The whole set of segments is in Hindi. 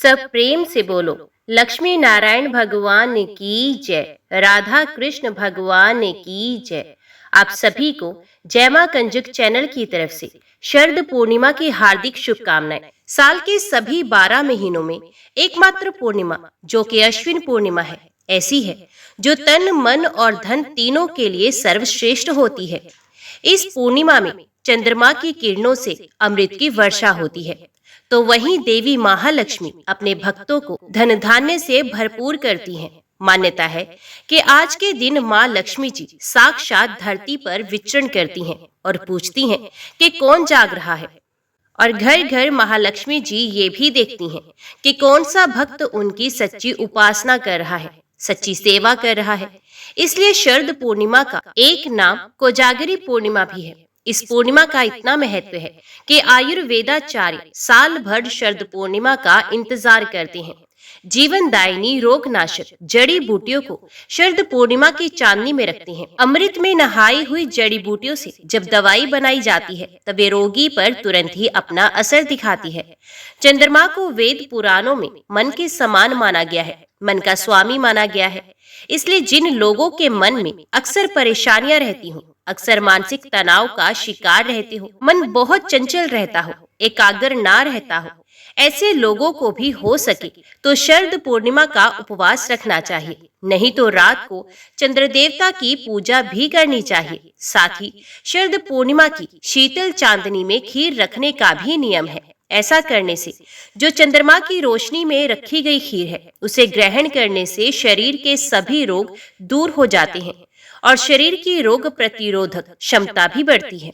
सब प्रेम से बोलो, लक्ष्मी नारायण भगवान की जय, राधा कृष्ण भगवान की जय। आप सभी को जय मां कंजुक चैनल की तरफ से शरद पूर्णिमा की हार्दिक शुभकामनाएं। साल के सभी 12 महीनों में एकमात्र पूर्णिमा जो कि अश्विन पूर्णिमा है, ऐसी है जो तन मन और धन तीनों के लिए सर्वश्रेष्ठ होती है। इस पूर्णिमा में चंद्रमा की किरणों से अमृत की वर्षा होती है, तो वहीं देवी महालक्ष्मी अपने भक्तों को धन धान्य से भरपूर करती हैं। मान्यता है कि आज के दिन माँ लक्ष्मी जी साक्षात धरती पर विचरण करती हैं और पूछती हैं कि कौन जाग रहा है। और घर घर महालक्ष्मी जी ये भी देखती हैं कि कौन सा भक्त उनकी सच्ची उपासना कर रहा है, सच्ची सेवा कर रहा है। इसलिए शरद पूर्णिमा का एक नाम कोजागरी पूर्णिमा भी है। इस पूर्णिमा का इतना महत्व है कि आयुर्वेदाचार्य साल भर शरद पूर्णिमा का इंतजार करते हैं। जीवन दायिनी रोग नाशक जड़ी बूटियों को शरद पूर्णिमा की चांदनी में रखते हैं। अमृत में नहाई हुई जड़ी बूटियों से जब दवाई बनाई जाती है तब वे रोगी पर तुरंत ही अपना असर दिखाती है। चंद्रमा को वेद पुराणों में मन के समान माना गया है, मन का स्वामी माना गया है। इसलिए जिन लोगों के मन में अक्सर परेशानियां रहती हों, अक्सर मानसिक तनाव का शिकार रहते हो, मन बहुत चंचल रहता हो, एकाग्र ना रहता हो, ऐसे लोगों को भी हो सके तो शरद पूर्णिमा का उपवास रखना चाहिए। नहीं तो रात को चंद्र देवता की पूजा भी करनी चाहिए। साथ ही शरद पूर्णिमा की शीतल चांदनी में खीर रखने का भी नियम है। ऐसा करने से जो चंद्रमा की रोशनी में रखी गई खीर है, उसे ग्रहण करने से शरीर के सभी रोग दूर हो जाते हैं और शरीर की रोग प्रतिरोधक क्षमता भी बढ़ती है।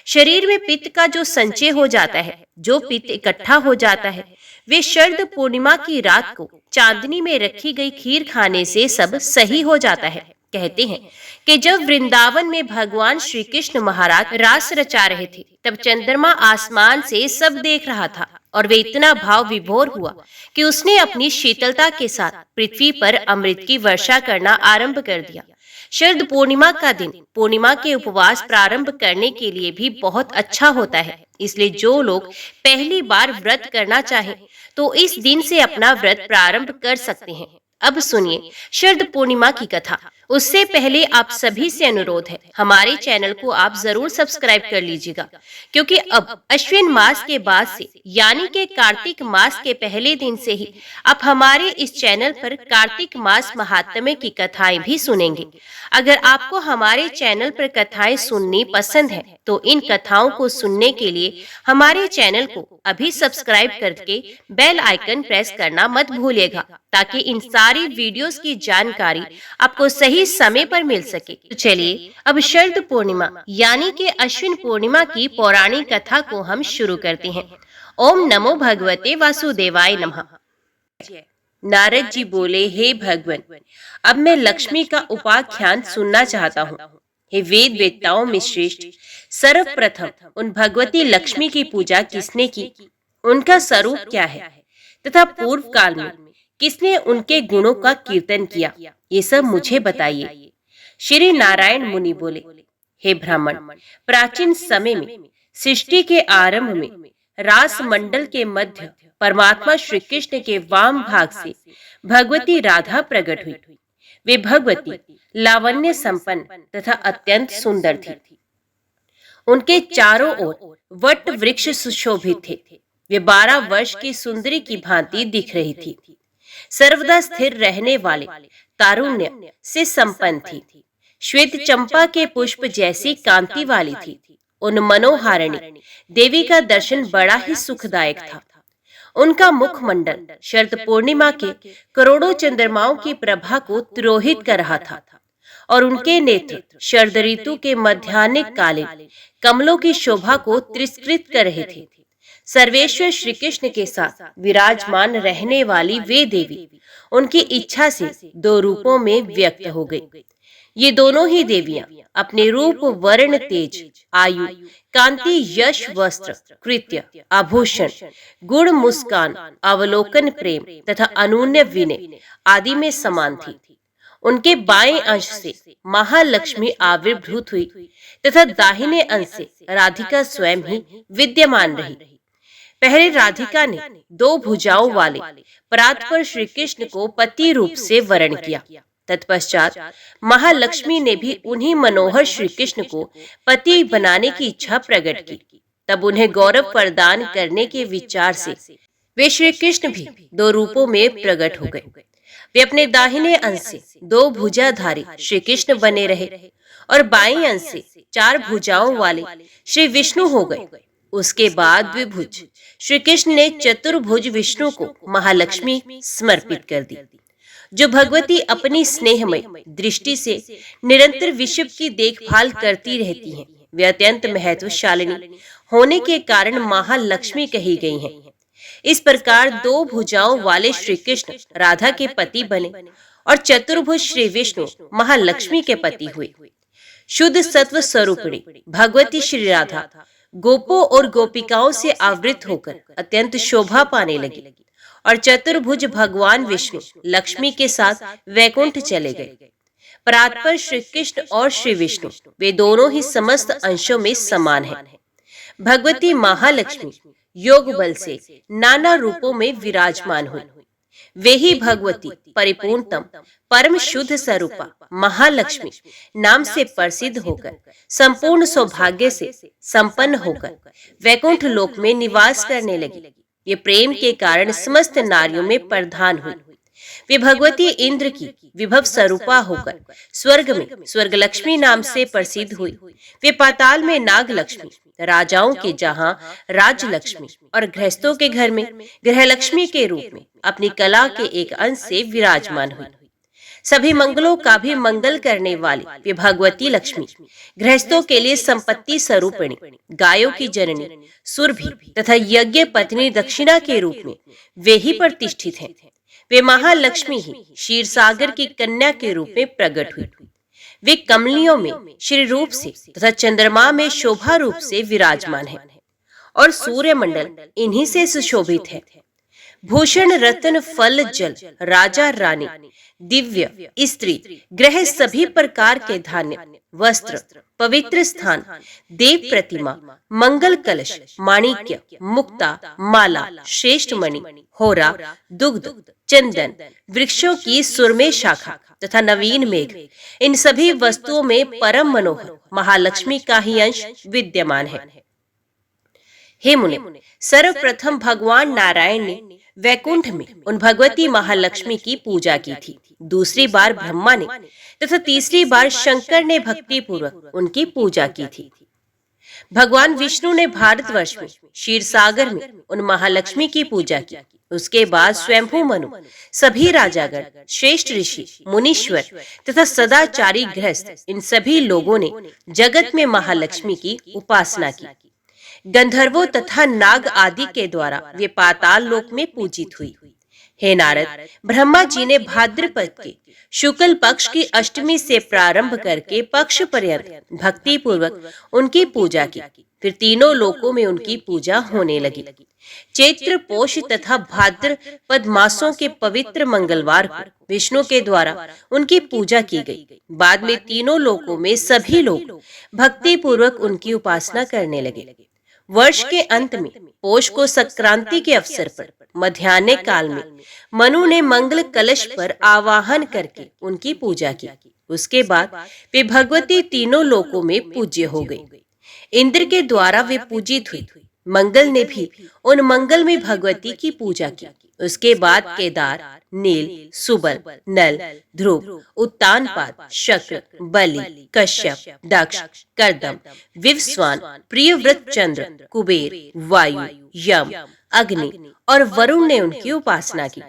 शरीर में पित्त का जो संचय हो जाता है, जो पित्त इकट्ठा हो जाता है, वे शरद पूर्णिमा की रात को चांदनी में रखी गई खीर खाने से सब सही हो जाता है। कहते हैं कि जब वृंदावन में भगवान श्री कृष्ण महाराज रास रचा रहे थे, तब चंद्रमा आसमान से सब देख रहा था और वे इतना भाव विभोर हुआ कि उसने अपनी शीतलता के साथ पृथ्वी पर अमृत की वर्षा करना आरंभ कर दिया। शरद पूर्णिमा का दिन पूर्णिमा के उपवास प्रारंभ करने के लिए भी बहुत अच्छा होता है। इसलिए जो लोग पहली बार व्रत करना चाहें तो इस दिन से अपना व्रत प्रारंभ कर सकते हैं। अब सुनिए शरद पूर्णिमा की कथा। उससे पहले आप सभी से अनुरोध है, हमारे चैनल को आप जरूर सब्सक्राइब कर लीजिएगा, क्योंकि अब अश्विन मास के बाद से यानी कि कार्तिक मास के पहले दिन से ही आप हमारे इस चैनल पर कार्तिक मास महात्म्य की कथाएं भी सुनेंगे। अगर आपको हमारे चैनल पर कथाएं सुननी पसंद है तो इन कथाओं को सुनने के लिए हमारे चैनल को अभी सब्सक्राइब करके बेल आइकन प्रेस करना मत भूलिएगा, ताकि इन सारी वीडियोस की जानकारी आपको सही समय पर मिल सके। तो चलिए अब शरद पूर्णिमा यानी कि अश्विन पूर्णिमा की पौराणिक कथा को हम शुरू करते हैं। ओम नमो भगवते वासुदेवाय नमः। नारद जी बोले, हे भगवान, अब मैं लक्ष्मी का उपाख्यान सुनना चाहता हूँ। हे वेद वेत्ताओं में श्रेष्ठ, सर्वप्रथम उन भगवती लक्ष्मी की पूजा किसने की, उनका स्वरूप क्या है तथा पूर्व काल में किसने उनके गुणों का कीर्तन किया, ये सब मुझे बताइए। श्री नारायण मुनि बोले, हे ब्राह्मण, प्राचीन समय में सृष्टि के आरंभ में रास मंडल के मध्य परमात्मा श्री कृष्ण के वाम भाग से भगवती राधा प्रकट हुई। वे भगवती लावण्य संपन्न तथा अत्यंत सुंदर थी। उनके चारों ओर वट वृक्ष सुशोभित थे। वे 12 वर्ष की सुंदरी की भांति दिख रही थी। सर्वदा स्थिर रहने वाले तारुण्य से संपन्न थी। श्वेत चंपा के पुष्प जैसी कांति वाली थी। उन मनोहारिणी देवी का दर्शन बड़ा ही सुखदायक था। उनका मुखमंडल शरद पूर्णिमा के करोड़ों चंद्रमाओं की प्रभा को तिरोहित कर रहा था और उनके नेत्र शरद ऋतु के मध्याह्न कालीन कमलों की शोभा को तिरस्कृत कर रहे थे। सर्वेश्वर श्री कृष्ण के साथ विराजमान रहने वाली वे देवी उनकी इच्छा से 2 रूपों में व्यक्त हो गई। ये दोनों ही देवियां अपने रूप, वर्ण, तेज, आयु, कांति, यश, वस्त्र, कृत्य, आभूषण, गुण, मुस्कान, अवलोकन, प्रेम तथा अनून्य विनय आदि में समान थी। उनके बाएं अंश से महालक्ष्मी आविर्भूत हुई तथा दाहिने अंश से राधिका स्वयं ही विद्यमान रही। पहले राधिका ने 2 भुजाओं वाले परात पर श्री कृष्ण को पति रूप से वरण किया। तत्पश्चात महालक्ष्मी ने भी उन्हीं मनोहर श्री कृष्ण को पति बनाने की इच्छा प्रकट की। तब उन्हें गौरव प्रदान करने के विचार से वे श्री कृष्ण भी दो रूपों में प्रकट हो गए। वे अपने दाहिने अंश से दो भुजाधारी श्री कृष्ण बने रहे और बाईं अंश से चार भुजाओं वाले श्री विष्णु हो गए। उसके बाद द्विभुज श्री कृष्ण ने चतुर्भुज विष्णु को महालक्ष्मी समर्पित कर दी। जो भगवती अपनी स्नेहमय दृष्टि से निरंतर विश्व की देखभाल करती रहती हैं, वे अत्यंत महत्वशालिनी होने के कारण महालक्ष्मी कही गई हैं। इस प्रकार दो भुजाओं वाले श्री कृष्ण राधा के पति बने और चतुर्भुज श्री विष्णु महालक्ष्मी के पति हुए। शुद्ध सत्व स्वरूपिणी भगवती श्री राधा गोपों और गोपिकाओं से आवृत होकर अत्यंत शोभा पाने लगी और चतुर्भुज भगवान विष्णु लक्ष्मी के साथ वैकुंठ चले गए। परात पर श्री कृष्ण और श्री विष्णु वे दोनों ही समस्त अंशों में समान हैं। भगवती महालक्ष्मी योग बल से नाना रूपों में विराजमान हुई। वे ही भगवती परिपूर्णतम परम शुद्ध स्वरूपा महालक्ष्मी नाम से प्रसिद्ध होकर संपूर्ण सौभाग्य से संपन्न होकर वैकुंठ लोक में निवास करने लगी। ये प्रेम के कारण समस्त नारियों में प्रधान हुई। वे भगवती इंद्र की विभव स्वरूपा होकर स्वर्ग में स्वर्ग लक्ष्मी नाम से प्रसिद्ध हुई। वे पाताल में नाग लक्ष्मी, राजाओं के जहां राज लक्ष्मी और गृहस्थों के घर में गृह लक्ष्मी के रूप में अपनी कला के एक अंश से विराजमान हुई। सभी मंगलों का भी मंगल करने वाली वे भगवती लक्ष्मी गृहस्थों के लिए संपत्ति स्वरूपिणी, गायों की जननी सुरभि तथा यज्ञ पत्नी दक्षिणा के रूप में वे ही प्रतिष्ठित हैं। वे महालक्ष्मी ही क्षीर सागर की कन्या के रूप में प्रकट हुई। वे कमलियों में श्री रूप से तथा चंद्रमा में शोभा रूप से विराजमान है और सूर्य मंडल इन्हीं से सुशोभित है। भूषण रत्न फल जल राजा रानी दिव्य स्त्री ग्रह सभी प्रकार के धान्य वस्त्र पवित्र स्थान देव प्रतिमा मंगल कलश माणिक्य मुक्ता माला श्रेष्ठ मणि होरा दुग्ध चंदन वृक्षों की सुरमे शाखा तथा नवीन मेघ, इन सभी वस्तुओं में परम मनोहर महालक्ष्मी का ही अंश विद्यमान है। हे मुने, सर्वप्रथम भगवान नारायण ने वैकुंठ में उन भगवती महालक्ष्मी की पूजा की थी। दूसरी बार ब्रह्मा ने तथा तीसरी बार शंकर ने भक्ति पूर्वक उनकी पूजा की थी। भगवान विष्णु ने भारतवर्ष में क्षीर सागर में उन महालक्ष्मी की पूजा की। उसके बाद स्वयंभू मनु सभी राजागण श्रेष्ठ ऋषि मुनीश्वर तथा सदाचारी गृहस्थ इन सभी लोगों ने जगत में महालक्ष्मी की उपासना की। गंधर्वों तथा नाग आदि के द्वारा वे पाताल लोक में पूजित हुई। हे नारद, ब्रह्मा जी ने भाद्रपद के शुक्ल पक्ष की अष्टमी से प्रारंभ करके पक्ष पर्यंत भक्ति पूर्वक उनकी पूजा की। फिर तीनों लोकों में उनकी पूजा होने लगी। चैत्र पोष तथा भाद्रपद मासों के पवित्र मंगलवार को विष्णु के द्वारा उनकी पूजा की गई। बाद में तीनों लोकों में सभी लोग भक्ति पूर्वक उनकी उपासना करने लगे। वर्ष के अंत में पोष को संक्रांति के अवसर पर मध्याह्न काल में मनु ने मंगल कलश पर आवाहन करके उनकी पूजा की। उसके बाद वे भगवती तीनों लोकों में पूज्य हो गई। इंद्र के द्वारा वे पूजित हुई। मंगल ने भी उन मंगल में भगवती की पूजा की। उसके बाद केदार, नील, सुबल, नल, ध्रुव, उत्तानपाद, शक्र, बलि, कश्यप, दक्ष, कर्दम, विवस्वान, प्रियव्रत चंद्र, कुबेर, वायु, यम, अग्नि और वरुण ने उनकी उपासना की।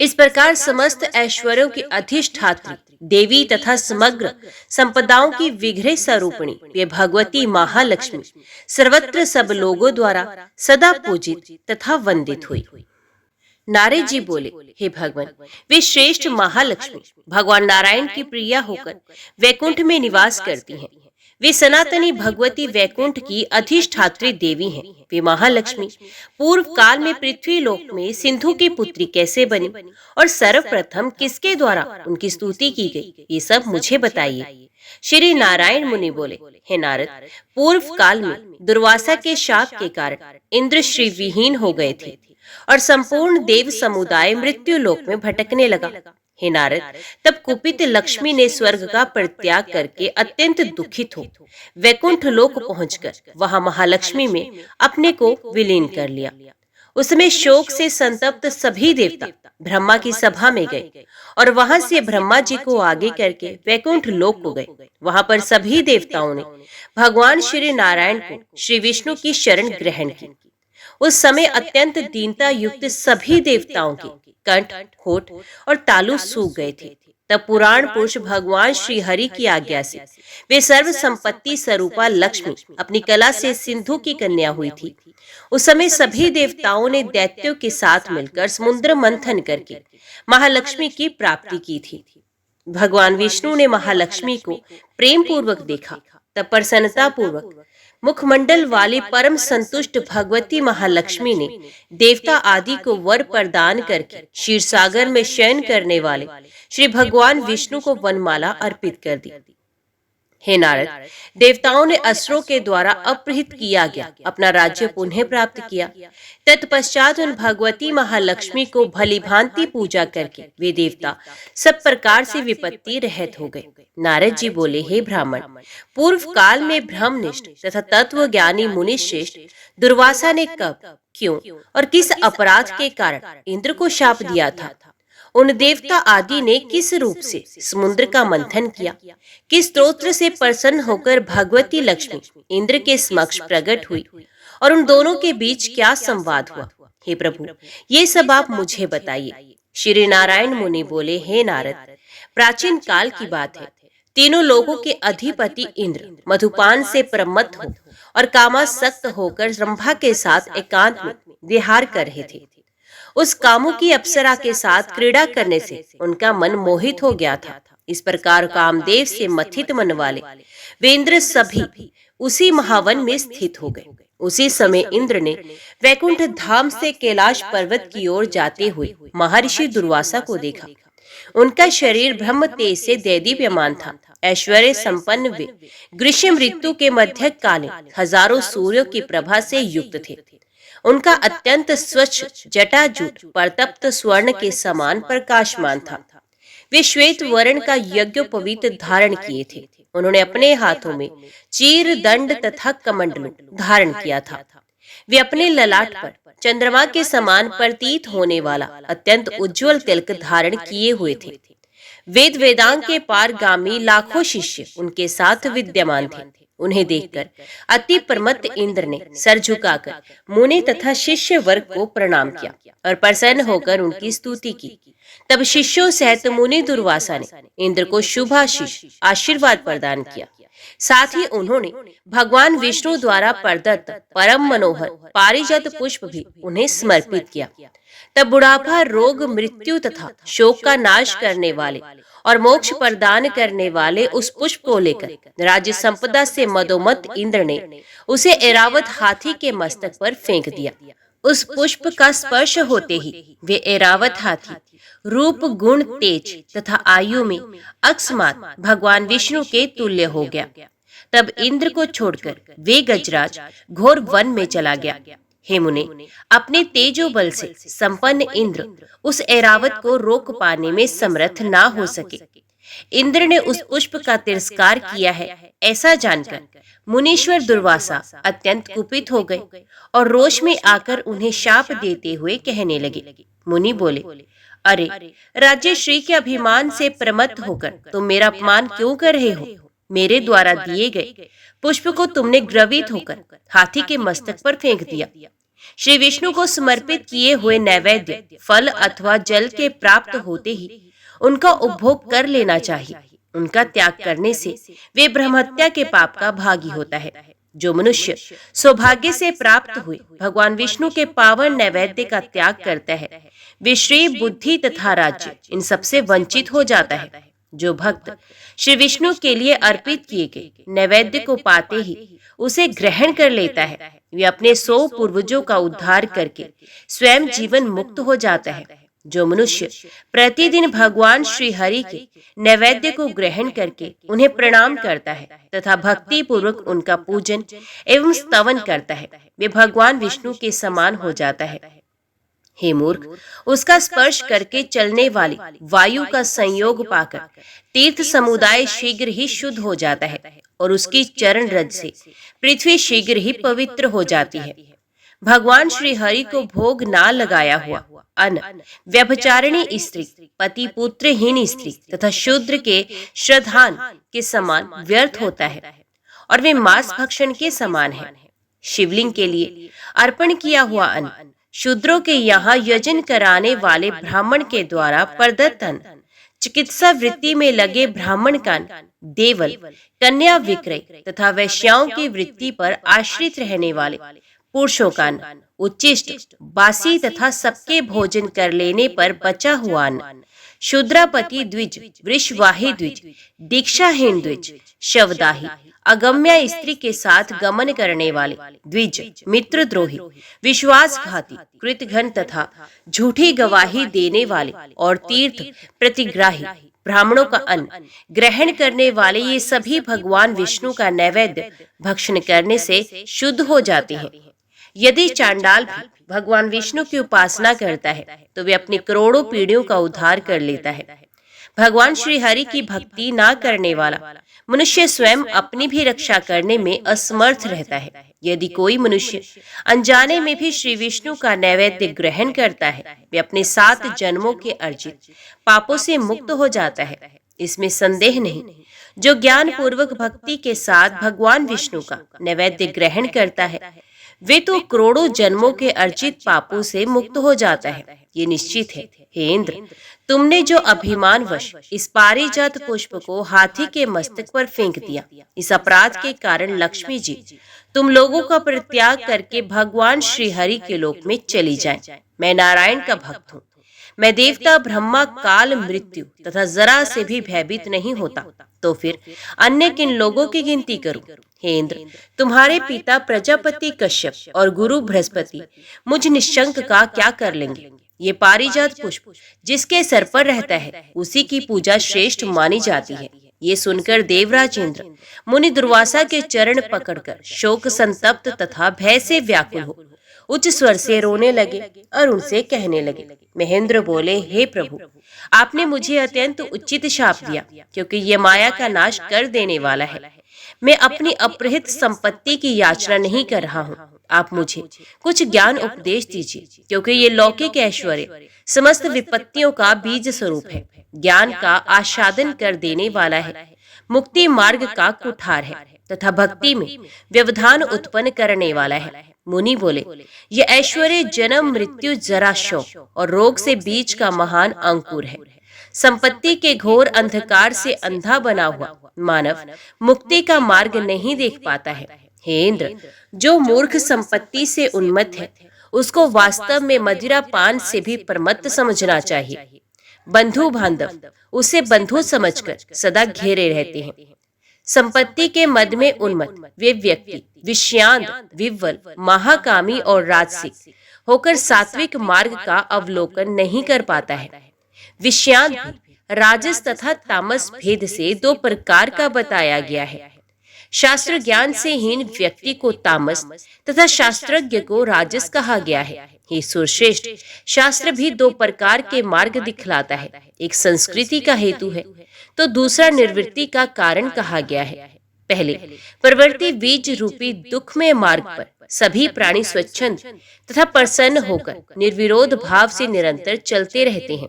इस प्रकार समस्त ऐश्वर्यों की अधिष्ठात्री देवी तथा समग्र संपदाओं की विग्रह स्वरूपिणी वे भगवती महालक्ष्मी सर्वत्र सब लोगों द्वारा सदा पूजित तथा वंदित हुई। नारद जी बोले, हे भगवान, वे श्रेष्ठ महालक्ष्मी भगवान नारायण की प्रिया होकर वैकुंठ में निवास करती हैं। वे सनातनी भगवती वैकुंठ की अधिष्ठात्री देवी हैं। वे महालक्ष्मी पूर्व काल में पृथ्वी लोक में सिंधु की पुत्री कैसे बनी और सर्वप्रथम किसके द्वारा उनकी स्तुति की गई, ये सब मुझे बताइए। श्री नारायण मुनि बोले, हे नारद, पूर्व काल में दुर्वासा के शाप के कारण इंद्र श्री विहीन हो गए थे और संपूर्ण देव समुदाय मृत्यु लोक में भटकने लगा। हे नारद, तब कुपित लक्ष्मी ने स्वर्ग का परित्याग करके अत्यंत दुखित हो वैकुंठ लोक पहुंचकर वहां महालक्ष्मी में अपने को विलीन कर लिया। उसमें शोक से संतप्त सभी देवता ब्रह्मा की सभा में गए और वहां से ब्रह्मा जी को आगे करके वैकुंठ लोक को गए। वहां पर सभी देवताओं ने भगवान श्री नारायण को श्री विष्णु की शरण ग्रहण की। उस समय अत्यंत दीनता युक्त सभी देवताओं के कंठ, होठ और तालु सूख गए थे। तब पुराण पुरुष भगवान श्री हरि की आज्ञा से वे सर्व संपत्ति स्वरूपा लक्ष्मी अपनी कला से सिंधु की कन्या हुई थी। उस समय सभी देवताओं ने दैत्यों के साथ मिलकर समुद्र मंथन करके महालक्ष्मी की प्राप्ति की थी। भगवान विष्णु ने महालक्ष्मी को प्रेम पूर्वक देखा। तब प्रसन्नता पूर्वक मुखमंडल वाली परम संतुष्ट भगवती महालक्ष्मी ने देवता आदि को वर प्रदान करके क्षीर सागर में शयन करने वाले श्री भगवान विष्णु को वनमाला अर्पित कर दी। हे नारद, देवताओं ने असुरों के द्वारा अपहृत किया गया अपना राज्य पुनः प्राप्त किया। तत्पश्चात उन भगवती महालक्ष्मी को भली भांति पूजा करके वे देवता सब प्रकार से विपत्ति रहित हो गए। नारद जी बोले, हे ब्राह्मण, पूर्व काल में ब्रह्मनिष्ठ तथा तत्व ज्ञानी मुनि श्रेष्ठ दुर्वासा ने कब, क्यों और किस अपराध के कारण इंद्र को शाप दिया था? उन देवता आदि ने किस रूप से समुद्र का मंथन किया? किस स्तोत्र से प्रसन्न होकर भगवती लक्ष्मी इंद्र के समक्ष प्रकट हुई और उन दोनों के बीच क्या संवाद हुआ? हे प्रभु, ये सब आप मुझे बताइए। श्री नारायण मुनि बोले, हे नारद, प्राचीन काल की बात है। तीनों लोगों के अधिपति इंद्र मधुपान से प्रमत्त हो और कामासक्त होकर रंभा के साथ एकांत में विहार कर रहे थे। उस कामुकी अप्सरा के साथ क्रीड़ा करने से उनका मन मोहित हो गया था। इस प्रकार कामदेव से मथित मन वाले वे इंद्र सभी उसी महावन में स्थित हो गए। उसी समय इंद्र ने वैकुंठ धाम से कैलाश पर्वत की ओर जाते हुए महर्षि दुर्वासा को देखा। उनका शरीर ब्रह्म तेज से दैदीप्यमान था। ऐश्वर्य संपन्न वे ग्रीष्म ऋतु के मध्य कालीन हजारों सूर्यों की प्रभा से युक्त थे। उनका अत्यंत स्वच्छ जटाजूट परतप्त स्वर्ण के समान प्रकाशमान था। वे श्वेत वर्ण का यज्ञोपवीत धारण किए थे। उन्होंने अपने हाथों में चीर दंड तथा कमंडलू धारण किया था। वे अपने ललाट पर चंद्रमा के समान प्रतीत होने वाला अत्यंत उज्जवल तिलक धारण किए हुए थे। वेद वेदांग के पारगामी लाखों शिष्य उनके साथ विद्यमान थे। उन्हें देखकर अति प्रमत्त इंद्र ने सर झुकाकर मुनि तथा शिष्य वर्ग को प्रणाम किया और प्रसन्न होकर उनकी स्तुति की। तब शिष्यों सहित मुनि दुर्वासा ने इंद्र को शुभाशीष आशीर्वाद प्रदान किया। साथ ही उन्होंने भगवान विष्णु द्वारा प्रदत्त परम मनोहर पारिजात पुष्प भी उन्हें समर्पित किया। तब बुढ़ापा, रोग, मृत्यु तथा शोक का नाश करने वाले और मोक्ष प्रदान करने वाले उस पुष्प को लेकर राज्य संपदा से मदोमत इंद्र ने उसे ऐरावत हाथी के मस्तक पर फेंक दिया। उस पुष्प का स्पर्श होते ही वे ऐरावत हाथी रूप, गुण, तेज तथा आयु में अकस्मात भगवान विष्णु के तुल्य हो गया। तब इंद्र को छोड़कर वे गजराज घोर वन में चला गया। हे मुने, अपने तेजो बल से संपन्न इंद्र उस ऐरावत को रोक पाने में समर्थ ना हो सके। इंद्र ने उस पुष्प का तिरस्कार किया है ऐसा जानकर मुनीश्वर दुर्वासा अत्यंत कुपित हो गए और रोष में आकर उन्हें शाप देते हुए कहने लगे। मुनि बोले, अरे राज्य श्री के अभिमान से प्रमत्त होकर तुम मेरा अपमान क्यों कर रहे हो? मेरे द्वारा दिए गए पुष्प को तुमने ग्रवित होकर हाथी के मस्तक पर फेंक दिया। श्री विष्णु को समर्पित किए हुए नैवेद्य, फल अथवा जल के प्राप्त होते ही उनका उपभोग कर लेना चाहिए। उनका त्याग करने से वे ब्रह्महत्या के पाप का भागी होता है। जो मनुष्य सौभाग्य से प्राप्त हुए भगवान विष्णु के पावन नैवेद्य का त्याग करता है, वे श्री, बुद्धि तथा राज्य इन सबसे वंचित हो जाता है। जो भक्त श्री विष्णु के लिए अर्पित किए गए नैवेद्य को पाते ही उसे ग्रहण कर लेता है, वे अपने 100 पूर्वजों का उद्धार करके स्वयं जीवन मुक्त हो जाता है। जो मनुष्य प्रतिदिन भगवान श्री हरि के नैवेद्य को ग्रहण करके उन्हें प्रणाम करता है तथा भक्ति पूर्वक उनका पूजन एवं स्तवन करता है, वे भगवान विष्णु के समान हो जाता है। हे मूर्ख, उसका स्पर्श करके चलने वाली वायु का संयोग पाकर तीर्थ समुदाय शीघ्र ही शुद्ध हो जाता है और उसकी चरण रज से पृथ्वी शीघ्र ही पवित्र हो जाती है। भगवान श्री हरि को भोग ना लगाया हुआ अन्न व्यभिचारिणी स्त्री, पति पुत्रहीन स्त्री तथा शूद्र के श्रद्धान के समान व्यर्थ होता है और वे मांस भक्षण के समान है। शिवलिंग के लिए अर्पण किया हुआ अन्न शूद्रों के यहाँ यजन कराने वाले ब्राह्मण के द्वारा प्रदत्त अन्न, चिकित्सा वृत्ति में लगे ब्राह्मण का अन्न, देवल, कन्या विक्रय तथा वैश्याओं की वृत्ति पर आश्रित रहने वाले पुरुषों का अन्न, उच्चिष्ट, बासी तथा सबके भोजन कर लेने पर बचा हुआ अन्न, शूद्रापति द्विज, वृषवाही द्विज, दीक्षाहीन द्विज, शवदाही, अगम्या स्त्री के साथ गमन करने वाले द्विज, मित्रद्रोही, विश्वासघाती, कृतघ्न तथा झूठी गवाही देने वाले और तीर्थ प्रतिग्राही ब्राह्मणों का अन्न ग्रहण करने वाले ये सभी भगवान विष्णु का नैवेद्य भक्षण करने से शुद्ध हो जाते हैं। यदि चांडाल भी भगवान विष्णु की उपासना करता है तो वे अपनी करोड़ों पीढ़ियों का उद्धार कर लेता है। भगवान श्री हरि की भक्ति ना करने वाला मनुष्य स्वयं अपनी भी रक्षा करने में असमर्थ रहता है। यदि कोई मनुष्य अनजाने में भी श्री विष्णु का नैवेद्य ग्रहण करता है, वे अपने 7 जन्मों के अर्जित पापों से मुक्त हो जाता है, इसमें संदेह नहीं। जो ज्ञान पूर्वक भक्ति के साथ भगवान विष्णु का नैवेद्य ग्रहण करता है, वे तो करोड़ों जन्मों के अर्जित पापों से मुक्त हो जाता है, ये निश्चित है। हे इंद्र, तुमने जो अभिमानवश इस पारिजात पुष्प को हाथी के मस्तक पर फेंक दिया, इस अपराध के कारण लक्ष्मी जी तुम लोगों का परित्याग करके भगवान श्री हरि के लोक में चली जाएं। मैं नारायण का भक्त हूँ। मैं देवता ब्रह्मा काल मृत्यु तथा जरा से भी भयभीत नहीं होता, तो फिर अन्य किन लोगों की गिनती करूं? हे इंद्र, तुम्हारे पिता प्रजापति कश्यप और गुरु बृहस्पति मुझ निशंक का क्या कर लेंगे? ये पारिजात पुष्प जिसके सर पर रहता है, उसी की पूजा श्रेष्ठ मानी जाती है। ये सुनकर देवराज इंद्र मुनि दुर्वासा के चरण पकड़कर शोक संतप्त तथा भय से व्याकुल हो उच्च स्वर से रोने लगे और उनसे कहने लगे। महेंद्र बोले, हे प्रभु, आपने मुझे अत्यंत उचित शाप दिया, क्योंकि ये माया का नाश कर देने वाला है। मैं अपनी अपहृत संपत्ति की याचना नहीं कर रहा हूँ, आप मुझे कुछ ज्ञान उपदेश दीजिए, क्योंकि ये लौकिक ऐश्वर्य समस्त विपत्तियों का बीज स्वरूप है, ज्ञान का आस्वादन कर देने वाला है, मुक्ति मार्ग का कुठार है तथा भक्ति में व्यवधान उत्पन्न करने वाला है। मुनि बोले, ये ऐश्वर्य जन्म मृत्यु जरा शोक और रोग से बीज का महान अंकुर है। संपत्ति के घोर अंधकार से अंधा बना हुआ मानव मुक्ति का मार्ग नहीं देख पाता है। हे इंद्र, जो मूर्ख संपत्ति से उन्मत्त है, उसको वास्तव में मदिरा पान से भी प्रमत्त समझना चाहिए। बंधु बांधव उसे बंधु समझकर सदा घेरे रहते हैं। संपत्ति के मद में उन्मत्त वे व्यक्ति विषयांध, विह्वल, महाकामी और राजसिक होकर सात्विक मार्ग का अवलोकन नहीं कर पाता है। विषयांध भी राजस तथा तामस भेद से 2 प्रकार का बताया गया है। शास्त्र ज्ञान से हीन व्यक्ति को तामस तथा शास्त्रज्ञ को राजस कहा गया है। हे सुरश्रेष्ठ, शास्त्र भी 2 प्रकार के मार्ग दिखलाता है, एक संस्कृति का हेतु है तो दूसरा निर्वृत्ति का कारण कहा गया है। पहले प्रवृत्ति बीज रूपी दुखमय मार्ग पर सभी प्राणी स्वच्छंद तथा प्रसन्न होकर निर्विरोध भाव से निरंतर चलते रहते हैं।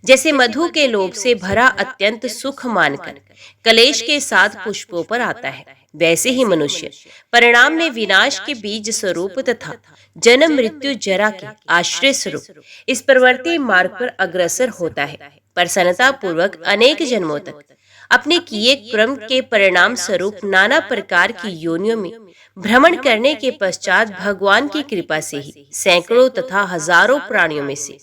जैसे मधु के लोभ से भरा अत्यंत सुख मानकर कलेश के साथ पुष्पों पर आता है, वैसे ही मनुष्य परिणाम में विनाश के बीज स्वरूप तथा जन्म मृत्यु जरा के आश्रय स्वरूप इस प्रवृत्ति मार्ग पर अग्रसर होता है। प्रसन्नता पूर्वक अनेक जन्मों तक अपने किए क्रम के परिणाम स्वरूप नाना प्रकार की योनियों में भ्रमण करने के पश्चात भगवान की कृपा से ही सैकड़ों तथा हजारों प्राणियों में से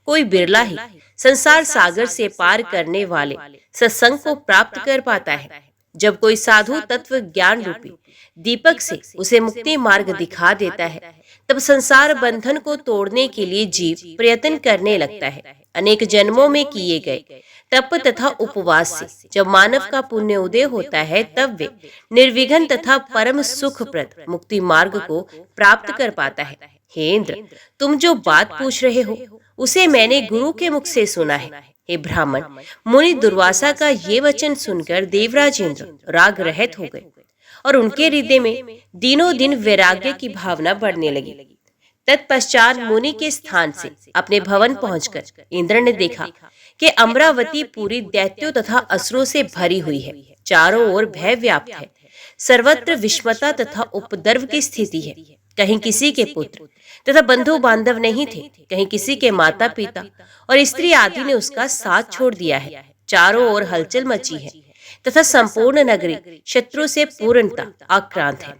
कोई बिरला ही संसार सागर से पार करने वाले सत्संग को प्राप्त कर पाता है। जब कोई साधु तत्व ज्ञान रूपी दीपक से उसे मुक्ति मार्ग दिखा देता है, तब संसार बंधन को तोड़ने के लिए जीव प्रयत्न करने लगता है। अनेक जन्मों में किए गए तप तथा उपवास से जब मानव का पुण्य उदय होता है, तब वे निर्विघ्न तथा परम सुखप्रद मुक्ति मार्ग को प्राप्त कर पाता है। हे इंद्र, तुम जो बात पूछ रहे हो उसे मैंने गुरु के मुख से सुना है। हे ब्राह्मण, मुनि दुर्वासा का ये वचन सुनकर देवराज इंद्र राग रहित हो गए और उनके हृदय में दिनों दिन वैराग्य की भावना बढ़ने लगी। तत्पश्चात मुनि के स्थान से अपने भवन पहुंचकर इंद्र ने देखा कि अमरावती पूरी दैत्यों तथा असुरों से भरी हुई है। चारों ओर भय व्याप्त है, सर्वत्र विषमता तथा उपद्रव की स्थिति है। कहीं किसी के पुत्र तथा बंधु बांधव नहीं थे, कहीं किसी के माता पिता और स्त्री आदि ने उसका साथ छोड़ दिया है। चारों ओर हलचल मची है तथा संपूर्ण नगरी शत्रु से पूर्णता आक्रांत है।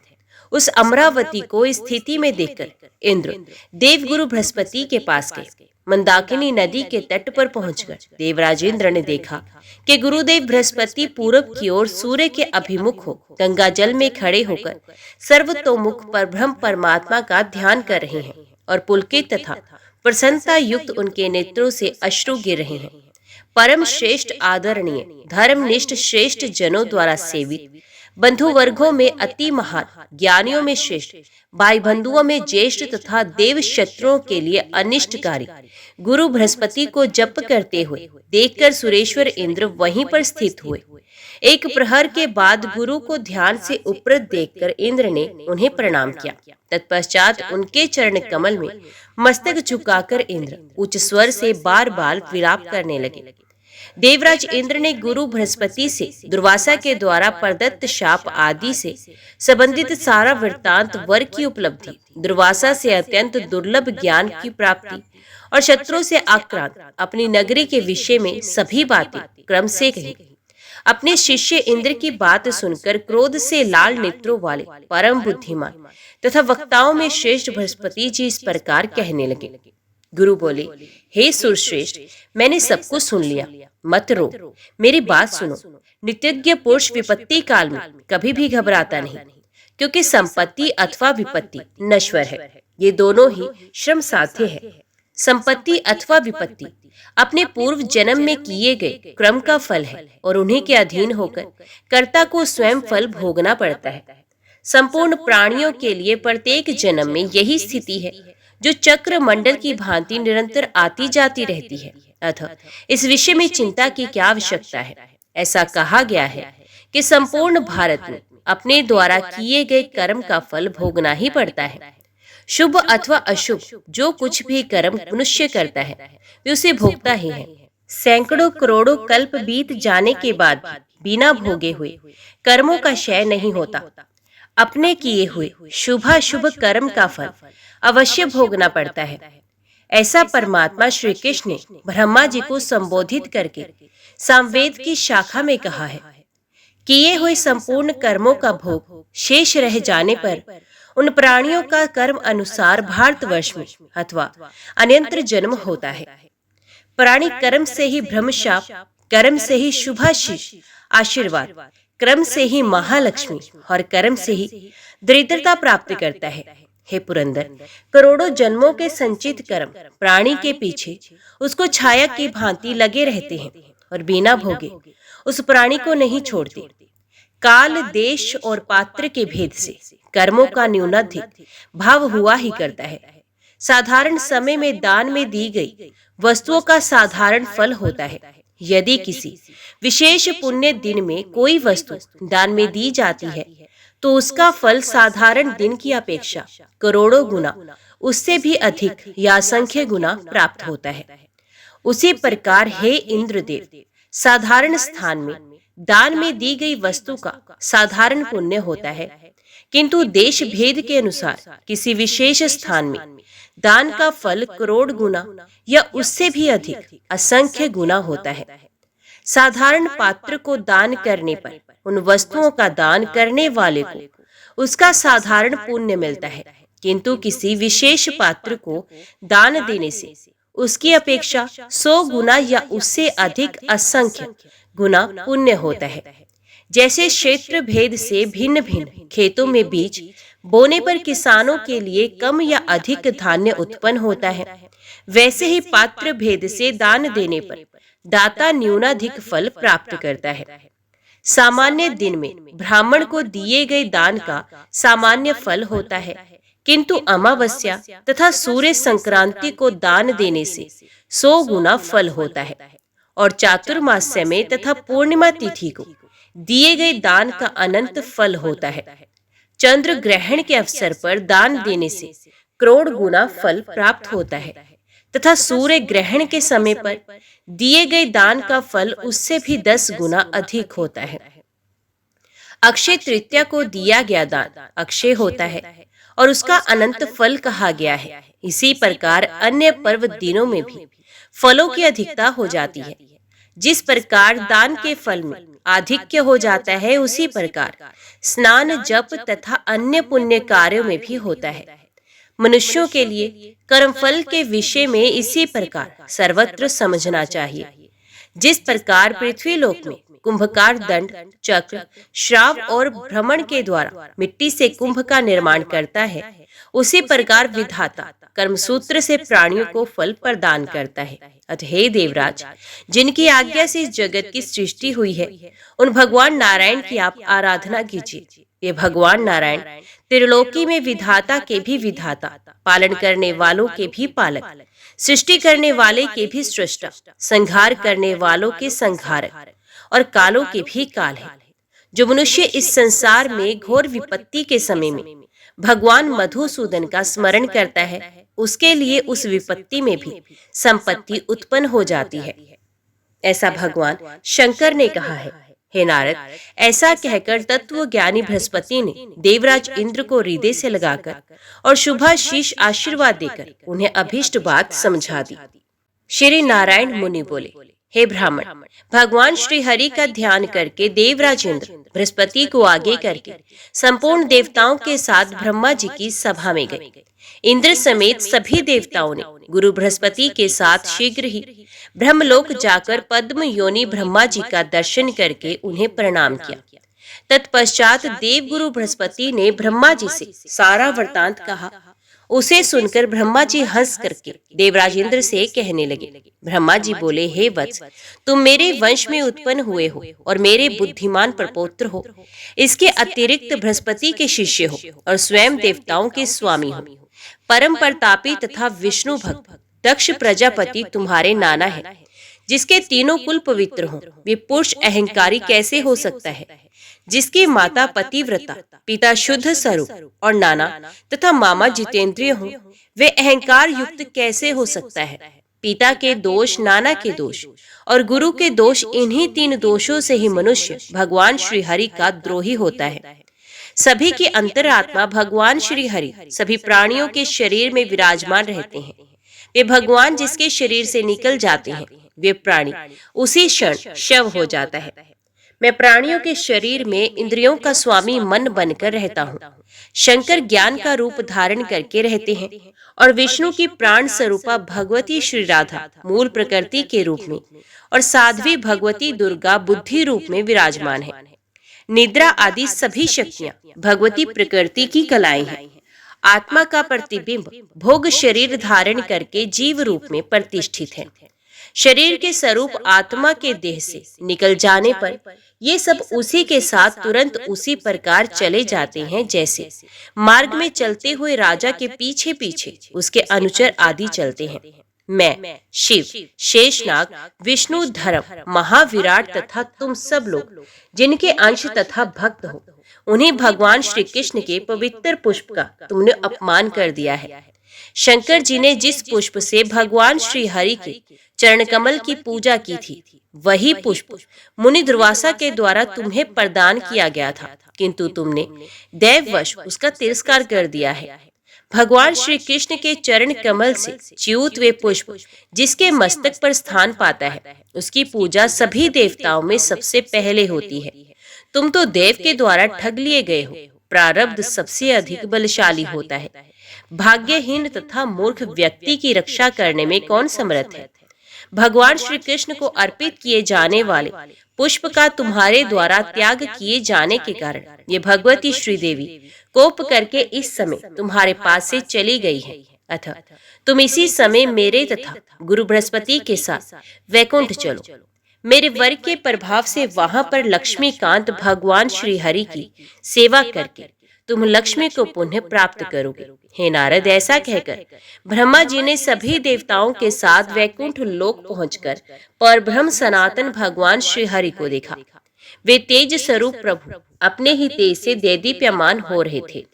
उस अमरावती को इस स्थिति में देखकर इंद्र देवगुरु बृहस्पति के पास गए। मंदाकिनी नदी के तट पर पहुंचकर देवराज इंद्र ने देखा कि गुरुदेव बृहस्पति पूरब की ओर सूर्य के अभिमुख हो गंगा जल में खड़े होकर सर्वतोमुख परब्रह्म परमात्मा का ध्यान कर रहे हैं और पुलकित तथा प्रसन्नता युक्त उनके नेत्रों से अश्रु गिर रहे हैं। परम श्रेष्ठ आदरणीय धर्मनिष्ठ श्रेष्ठ जनों द्वारा सेवित, बंधु वर्गों में अति महान, ज्ञानियों में श्रेष्ठ, भाई बंधुओं में ज्येष्ठ तथा देव शत्रुओं के लिए अनिष्टकारी गुरु बृहस्पति को जप करते हुए देखकर सुरेश्वर इंद्र वहीं पर स्थित हुए। एक प्रहर के बाद गुरु को ध्यान से उपरत देखकर इंद्र ने उन्हें प्रणाम किया। तत्पश्चात उनके चरण कमल में मस्तक झुकाकर इंद्र उच्च स्वर से बार बार विलाप करने लगे। देवराज इंद्र ने गुरु बृहस्पति से दुर्वासा के द्वारा प्रदत्त शाप आदि से संबंधित सारा वृत्तांत, वर की उपलब्धि, दुर्वासा से अत्यंत दुर्लभ ज्ञान की प्राप्ति और शत्रुओं से आक्रांत अपनी नगरी के विषय में सभी बातें क्रम से कही। अपने शिष्य इंद्र की बात सुनकर क्रोध से लाल नेत्रों वाले परम बुद्धिमान तथा वक्ताओं में श्रेष्ठ बृहस्पति जी इस प्रकार कहने लगे। गुरु बोले, हे सुरश्रेष्ठ, मैंने सब कुछ सुन लिया, मत रो, मेरी बात सुनो। नित्यज्ञ पुरुष विपत्ति काल में कभी भी घबराता नहीं, क्योंकि संपत्ति अथवा विपत्ति नश्वर है, ये दोनों ही श्रम साध्य है। संपत्ति अथवा विपत्ति अपने पूर्व जन्म में किए गए क्रम का फल है और उन्हीं के अधीन होकर कर्ता को स्वयं फल भोगना पड़ता है। संपूर्ण प्राणियों के लिए प्रत्येक जन्म में यही स्थिति है, जो चक्र मंडल की भांति निरंतर आती जाती रहती है। अतः इस विषय में चिंता की क्या आवश्यकता है। ऐसा कहा गया है कि संपूर्ण भारत में अपने द्वारा किए गए कर्म का फल भोगना ही पड़ता है। शुभ अथवा अशुभ जो कुछ भी कर्म मनुष्य करता है वे उसे भोगता ही है। सैकड़ों करोड़ों कल्प बीत जाने के बाद बिना भोगे हुए कर्मों का क्षय नहीं होता। अपने किए हुए शुभाशुभ कर्म का फल अवश्य भोगना पड़ता है। ऐसा परमात्मा श्री कृष्ण ने ब्रह्मा जी को संबोधित करके सामवेद की शाखा में कहा है। किए हुए संपूर्ण कर्मों का भोग शेष रह जाने पर उन प्राणियों का कर्म अनुसार भारतवर्ष में अथवा अन्यत्र जन्म होता है। प्राणी कर्म से ही ब्रह्मशाप, कर्म से ही शुभाशीष आशीर्वाद, कर्म से ही महालक्ष्मी और कर्म से ही दरिद्रता प्राप्त करता है। हे पुरंदर, करोड़ों जन्मों के संचित कर्म प्राणी के पीछे उसको छाया की भांति लगे रहते हैं और बिना भोगे उस प्राणी को नहीं छोड़ते। काल, देश और पात्र के भेद से कर्मों का न्यूनाधिक भाव हुआ ही करता है। साधारण समय में दान में दी गई वस्तुओं का साधारण फल होता है। यदि किसी विशेष पुण्य दिन में कोई वस्तु दान में दी जाती है तो उसका फल साधारण दिन की अपेक्षा करोड़ों गुना, उससे भी अधिक या असंख्य गुना प्राप्त होता है। उसी प्रकार हे इंद्रदेव, साधारण स्थान में दान में दी गई वस्तु का साधारण पुण्य होता है, किंतु देश भेद के अनुसार किसी विशेष स्थान में दान का फल करोड़ गुना या उससे भी अधिक असंख्य गुना होता है। साधारण पात्र को दान करने पर उन वस्तुओं का दान करने वाले को उसका साधारण पुण्य मिलता है, किंतु किसी विशेष पात्र को दान देने से उसकी अपेक्षा 100 गुना या उससे अधिक असंख्य गुना पुण्य होता है। जैसे क्षेत्र भेद से भिन्न भिन्न खेतों में बीज बोने पर किसानों के लिए कम या अधिक धान्य उत्पन्न होता है, वैसे ही पात्र भेद से दान देने पर दाता न्यूनाधिक फल प्राप्त करता है। सामान्य दिन में ब्राह्मण को दिए गए दान का सामान्य फल होता है, किंतु अमावस्या तथा सूर्य संक्रांति को दान देने से 100 गुना फल होता है और चातुर्मास्य में तथा पूर्णिमा तिथि को दिए गए दान का अनंत फल होता है। चंद्र ग्रहण के अवसर पर दान देने से करोड़ गुना फल प्राप्त होता है तथा सूर्य ग्रहण के समय पर दिए गए दान का फल उससे भी 10 गुना अधिक होता है। अक्षय तृतीया को दिया गया दान अक्षय होता है और उसका अनंत फल कहा गया है। इसी प्रकार अन्य पर्व दिनों में भी फलों की अधिकता हो जाती है। जिस प्रकार दान के फल में आधिक्य हो जाता है, उसी प्रकार स्नान, जप तथा अन्य पुण्य कार्यों में भी होता है। मनुष्यों के लिए कर्मफल के विषय में इसी प्रकार सर्वत्र समझना चाहिए। जिस प्रकार पृथ्वी लोक में कुंभकार दंड, चक्र, श्राव और भ्रमण के द्वारा मिट्टी से कुंभ का निर्माण करता है, उसी प्रकार विधाता कर्मसूत्र से प्राणियों को फल प्रदान करता है। अतः हे देवराज, जिनकी आज्ञा से इस जगत की सृष्टि हुई है, उन भगवान नारायण की आप आराधना कीजिए। ये भगवान नारायण त्रिलोकी में विधाता के भी विधाता, पालन करने वालों के भी पालक, सृष्टि करने वाले के भी सृष्टा, संहार करने वालों के संहारक और कालों के भी काल है। जो मनुष्य इस संसार में घोर विपत्ति के समय में भगवान मधुसूदन का स्मरण करता है, उसके लिए उस विपत्ति में भी संपत्ति उत्पन्न हो जाती है। ऐसा भगवान शंकर ने कहा है। हे नारद, ऐसा कहकर तत्व ज्ञानी बृहस्पति ने देवराज इंद्र को हृदय से लगाकर और शुभाशीष आशीर्वाद देकर उन्हें अभीष्ट बात समझा दी। श्री नारायण मुनि बोले, हे ब्राह्मण, भगवान श्री हरि का ध्यान करके देवराज इंद्र बृहस्पति को आगे करके संपूर्ण देवताओं के साथ ब्रह्मा जी की सभा में गए। इंद्र समेत सभी देवताओं ने गुरु बृहस्पति के साथ शीघ्र ही ब्रह्मलोक जाकर पद्म योनि ब्रह्मा जी का दर्शन करके उन्हें प्रणाम किया। तत्पश्चात देवगुरु बृहस्पति ने ब्रह्मा जी से सारा वृतांत कहा। उसे सुनकर ब्रह्मा जी हंस करके देवराज इंद्र से कहने लगे। ब्रह्मा जी बोले, हे वत्स, तुम मेरे वंश में उत्पन्न हुए हो और मेरे बुद्धिमान प्रपौत्र हो। इसके अतिरिक्त बृहस्पति के शिष्य हो और स्वयं देवताओं के स्वामी हो। परम प्रतापी तथा विष्णु भक्त दक्ष प्रजापति तुम्हारे नाना है। जिसके तीनों कुल पवित्र हों, वे पुरुष अहंकारी कैसे हो सकता है? जिसकी माता पतिव्रता, पिता शुद्ध स्वरूप और नाना तथा मामा जितेंद्रिय हों, वे अहंकार युक्त कैसे हो सकता है? पिता के दोष, नाना के दोष और गुरु के दोष, इन्हीं 3 दोषों से ही मनुष्य भगवान श्री हरि का द्रोही होता है। सभी की अंतरात्मा भगवान श्री हरि सभी प्राणियों के शरीर में विराजमान रहते हैं। वे भगवान जिसके शरीर से निकल जाते हैं, वे प्राणी उसी क्षण शव हो जाता है। मैं प्राणियों के शरीर में इंद्रियों का स्वामी मन बनकर रहता हूँ। शंकर ज्ञान का रूप धारण करके रहते हैं और विष्णु की प्राण स्वरूपा भगवती श्री राधा मूल प्रकृति के रूप में और साध्वी भगवती दुर्गा बुद्धि रूप में विराजमान है। निद्रा आदि सभी शक्तियाँ भगवती प्रकृति की कलाएं हैं। आत्मा का प्रतिबिंब भोग शरीर धारण करके जीव रूप में प्रतिष्ठित है। शरीर के स्वरूप आत्मा के देह से निकल जाने पर ये सब उसी के साथ तुरंत उसी प्रकार चले जाते हैं, जैसे मार्ग में चलते हुए राजा के पीछे पीछे उसके अनुचर आदि चलते हैं। मैं शिव, शेषनाग, विष्णु, धर्म, महाविराट तथा तुम सब लोग जिनके अंश तथा भक्त हो, उन्हीं भगवान श्री कृष्ण के पवित्र पुष्प का तुमने अपमान कर दिया है। शंकर जी ने जिस पुष्प से भगवान श्री हरि के चरण कमल की पूजा की थी, वही पुष्प मुनि दुर्वासा के द्वारा तुम्हें प्रदान किया गया था, किंतु तुमने दैववश उसका तिरस्कार कर दिया है। भगवान श्री कृष्ण के चरण कमल से च्युत वे पुष्प जिसके मस्तक पर स्थान पाता है, उसकी पूजा सभी देवताओं में सबसे पहले होती है। तुम तो देव के द्वारा ठग लिए गए हो। प्रारब्ध सबसे अधिक बलशाली होता है। भाग्यहीन तथा मूर्ख व्यक्ति की रक्षा करने में कौन समर्थ है? भगवान श्री कृष्ण को अर्पित किए जाने वाले पुष्प का तुम्हारे द्वारा त्याग किए जाने के कारण ये भगवती श्री देवी कोप करके इस समय तुम्हारे पास से चली गई है। अतः तुम इसी समय मेरे तथा गुरु बृहस्पति के साथ वैकुंठ चलो। मेरे वर के प्रभाव से वहां पर लक्ष्मीकांत भगवान श्री हरि की सेवा करके तुम लक्ष्मी को पुनः प्राप्त करोगे। हे नारद, ऐसा कहकर ब्रह्मा जी ने सभी देवताओं के साथ वैकुंठ लोक पहुंचकर परब्रह्म सनातन भगवान श्री हरि को देखा। वे तेज स्वरूप प्रभु अपने ही तेज से देदीप्यमान हो रहे थे।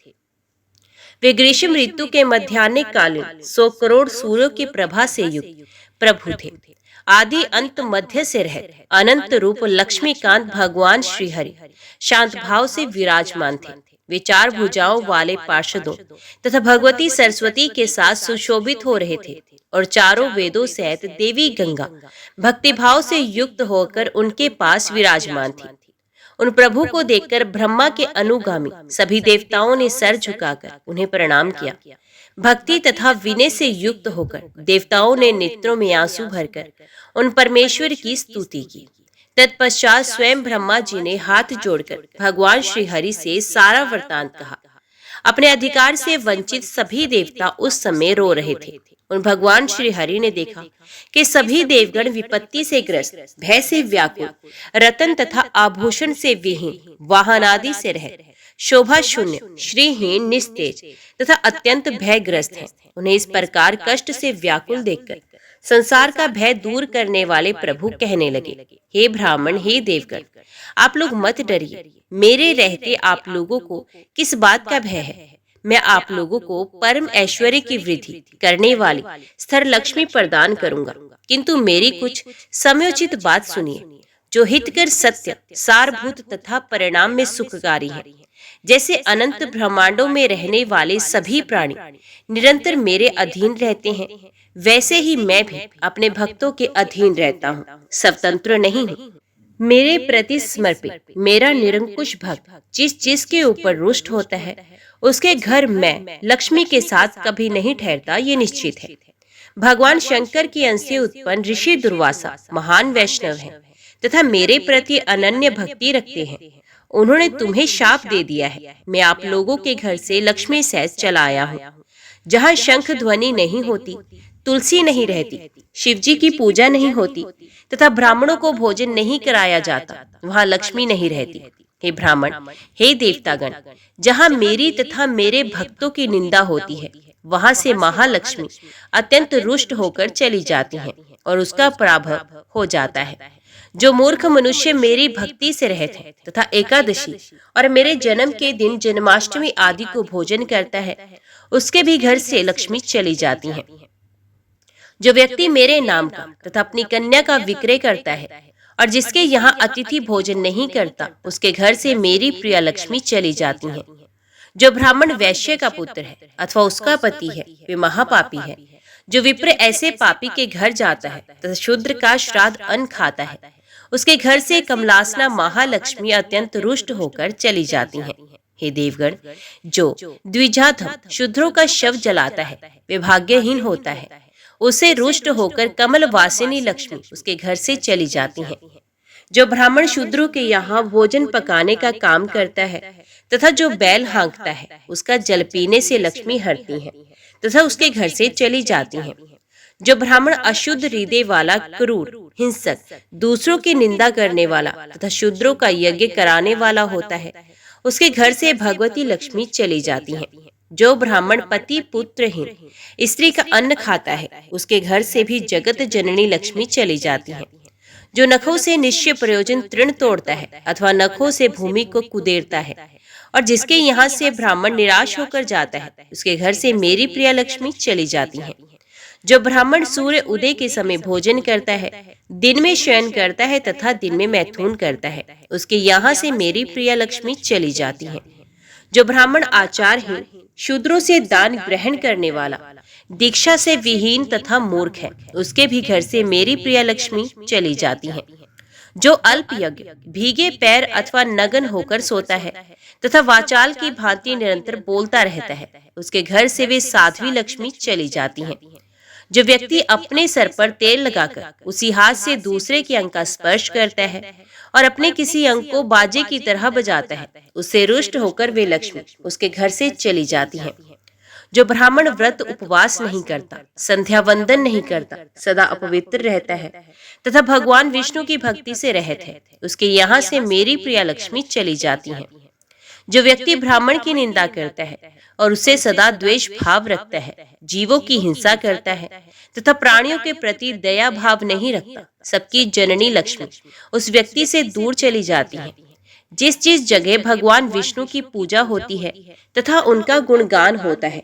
वे ग्रीष्म ऋतु के मध्याह्न कालीन 100 करोड़ सूर्यों की प्रभा से युक्त प्रभु थे। आदि अंत मध्य से रह अनंत रूप लक्ष्मीकांत भगवान श्री हरि शांत भाव से विराजमान थे। वे 4 भुजाओं वाले पार्षदों तथा भगवती सरस्वती के साथ सुशोभित हो रहे थे और चारों वेदों सहित देवी गंगा भक्तिभाव से युक्त होकर उनके पास विराजमान थी। उन प्रभु को देखकर ब्रह्मा के अनुगामी सभी देवताओं ने सर झुकाकर उन्हें प्रणाम किया। भक्ति तथा विनय से युक्त होकर देवताओं ने नेत्रों में आंसू भरकर उन परमेश्वर की स्तुति की। तत्पश्चात स्वयं ब्रह्मा जी ने हाथ जोड़कर भगवान श्री हरि से सारा वृतांत कहा। अपने अधिकार से वंचित सभी देवता उस समय रो रहे थे। उन भगवान श्री हरि ने देखा कि सभी देवगण विपत्ति से ग्रस्त, भय से व्याकुल, रतन तथा आभूषण से विहीन, वाहन आदि से रहित, शोभा शून्य, श्रीहीन, निस्तेज तथा अत्यंत भयग्रस्त हैं। उन्हें इस प्रकार कष्ट से व्याकुल देखकर संसार का भय दूर करने वाले प्रभु कहने लगे, हे ब्राह्मण, हे देवगण, आप लोग मत डरिए। मेरे रहते आप लोगों को किस बात का भय है? मैं आप लोगों को परम ऐश्वर्य की वृद्धि करने वाली स्थिर लक्ष्मी प्रदान करूंगा। किंतु मेरी कुछ समयोचित बात सुनिए, जो हितकर, सत्य, सारभूत तथा परिणाम में सुखकारी है। जैसे अनंत ब्रह्मांडों में रहने वाले सभी प्राणी निरंतर मेरे अधीन रहते हैं, वैसे ही मैं भी अपने भक्तों के अधीन रहता हूँ, स्वतंत्र नहीं हूँ। मेरे प्रति समर्पित मेरा निरंकुश भक्त जिस के ऊपर रुष्ट होता है, उसके घर मैं लक्ष्मी के साथ कभी नहीं ठहरता, ये निश्चित है। भगवान शंकर की अंश से उत्पन्न ऋषि दुर्वासा महान वैष्णव हैं तथा मेरे प्रति अनन्य भक्ति रखते हैं। उन्होंने तुम्हें शाप दे दिया है। मैं आप लोगों के घर से लक्ष्मी सहज चला आया हूँ। जहाँ शंख ध्वनि नहीं होती, तुलसी नहीं रहती, शिवजी की पूजा नहीं होती तथा ब्राह्मणों को भोजन नहीं कराया जाता, वहाँ लक्ष्मी नहीं रहती। हे ब्राह्मण, हे देवतागण, जहाँ मेरी तथा मेरे भक्तों की निंदा होती है, वहाँ से महालक्ष्मी अत्यंत रुष्ट होकर चली जाती हैं और उसका पराभव हो जाता है। जो मूर्ख मनुष्य मेरी भक्ति से रहित है तथा एकादशी और मेरे जन्म के दिन जन्माष्टमी आदि को भोजन करता है, उसके भी घर से लक्ष्मी चली जाती हैं। जो व्यक्ति मेरे नाम का तथा अपनी कन्या का विक्रय करता है और जिसके यहाँ अतिथि भोजन नहीं करता, उसके घर से मेरी प्रिय लक्ष्मी चली जाती हैं। जो ब्राह्मण वैश्य का पुत्र है अथवा उसका पति है, वे महापापी है। जो विप्र ऐसे पापी के घर जाता है तथा शूद्र का श्राद्ध अन्न खाता है, उसके घर से कमलासना महालक्ष्मी अत्यंत रुष्ट होकर चली जाती हैं। हे देवगण, जो द्विजाधम शूद्रों का शव जलाता है, वे भाग्यहीन होता है। उसे रुष्ट होकर कमल वासिनी लक्ष्मी उसके घर से चली जाती हैं। जो ब्राह्मण शूद्रों के यहाँ भोजन पकाने का काम करता है तथा जो बैल हाँकता है, उसका जल पीने से लक्ष्मी हरती है तथा उसके घर से चली जाती हैं। जो ब्राह्मण अशुद्ध हृदय वाला, क्रूर, हिंसक, दूसरों की निंदा करने वाला तथा शूद्रों का यज्ञ कराने वाला होता है, उसके घर से भगवती लक्ष्मी चली जाती हैं। जो ब्राह्मण पति पुत्रहीन स्त्री का अन्न खाता है, उसके घर से भी जगत जननी लक्ष्मी चली जाती है। जो नखों से निश्चय प्रयोजन तृण तोड़ता है अथवा नखों से भूमि को कुदेरता है और जिसके यहाँ से ब्राह्मण निराश होकर जाता है, उसके घर से मेरी प्रिय लक्ष्मी चली जाती है। जो ब्राह्मण सूर्य उदय के समय भोजन करता है, दिन में शयन करता है तथा दिन में मैथुन करता है, उसके यहाँ से मेरी प्रिय लक्ष्मी चली जाती है। जो ब्राह्मण आचारहीन, शूद्रों से दान ग्रहण करने वाला, दीक्षा से विहीन तथा मूर्ख है, उसके भी घर से मेरी प्रिय लक्ष्मी चली जाती है। जो अल्प यज्ञ, भीगे पैर अथवा नग्न होकर सोता है तथा वाचाल की भांति निरंतर बोलता रहता है, उसके घर से वे साध्वी लक्ष्मी चली जाती हैं। जो व्यक्ति अपने सर पर तेल लगाकर उसी हाथ से दूसरे के अंग का स्पर्श करता है और अपने किसी अंग को बाजे की तरह बजाता है, उससे रुष्ट होकर वे लक्ष्मी उसके घर से चली जाती हैं। जो ब्राह्मण व्रत उपवास नहीं करता, संध्या वंदन नहीं करता, सदा अपवित्र रहता है तथा भगवान विष्णु की भक्ति से रहित है, उसके यहाँ से मेरी प्रिय लक्ष्मी चली जाती हैं। जो व्यक्ति ब्राह्मण की निंदा करता है और उससे सदा द्वेष भाव रखता है, जीवों की हिंसा करता है तथा प्राणियों के प्रति दया भाव नहीं रखता, सबकी जननी लक्ष्मी उस व्यक्ति से दूर चली जाती है। जिस जिस जगह भगवान विष्णु की पूजा होती है तथा उनका गुणगान होता है,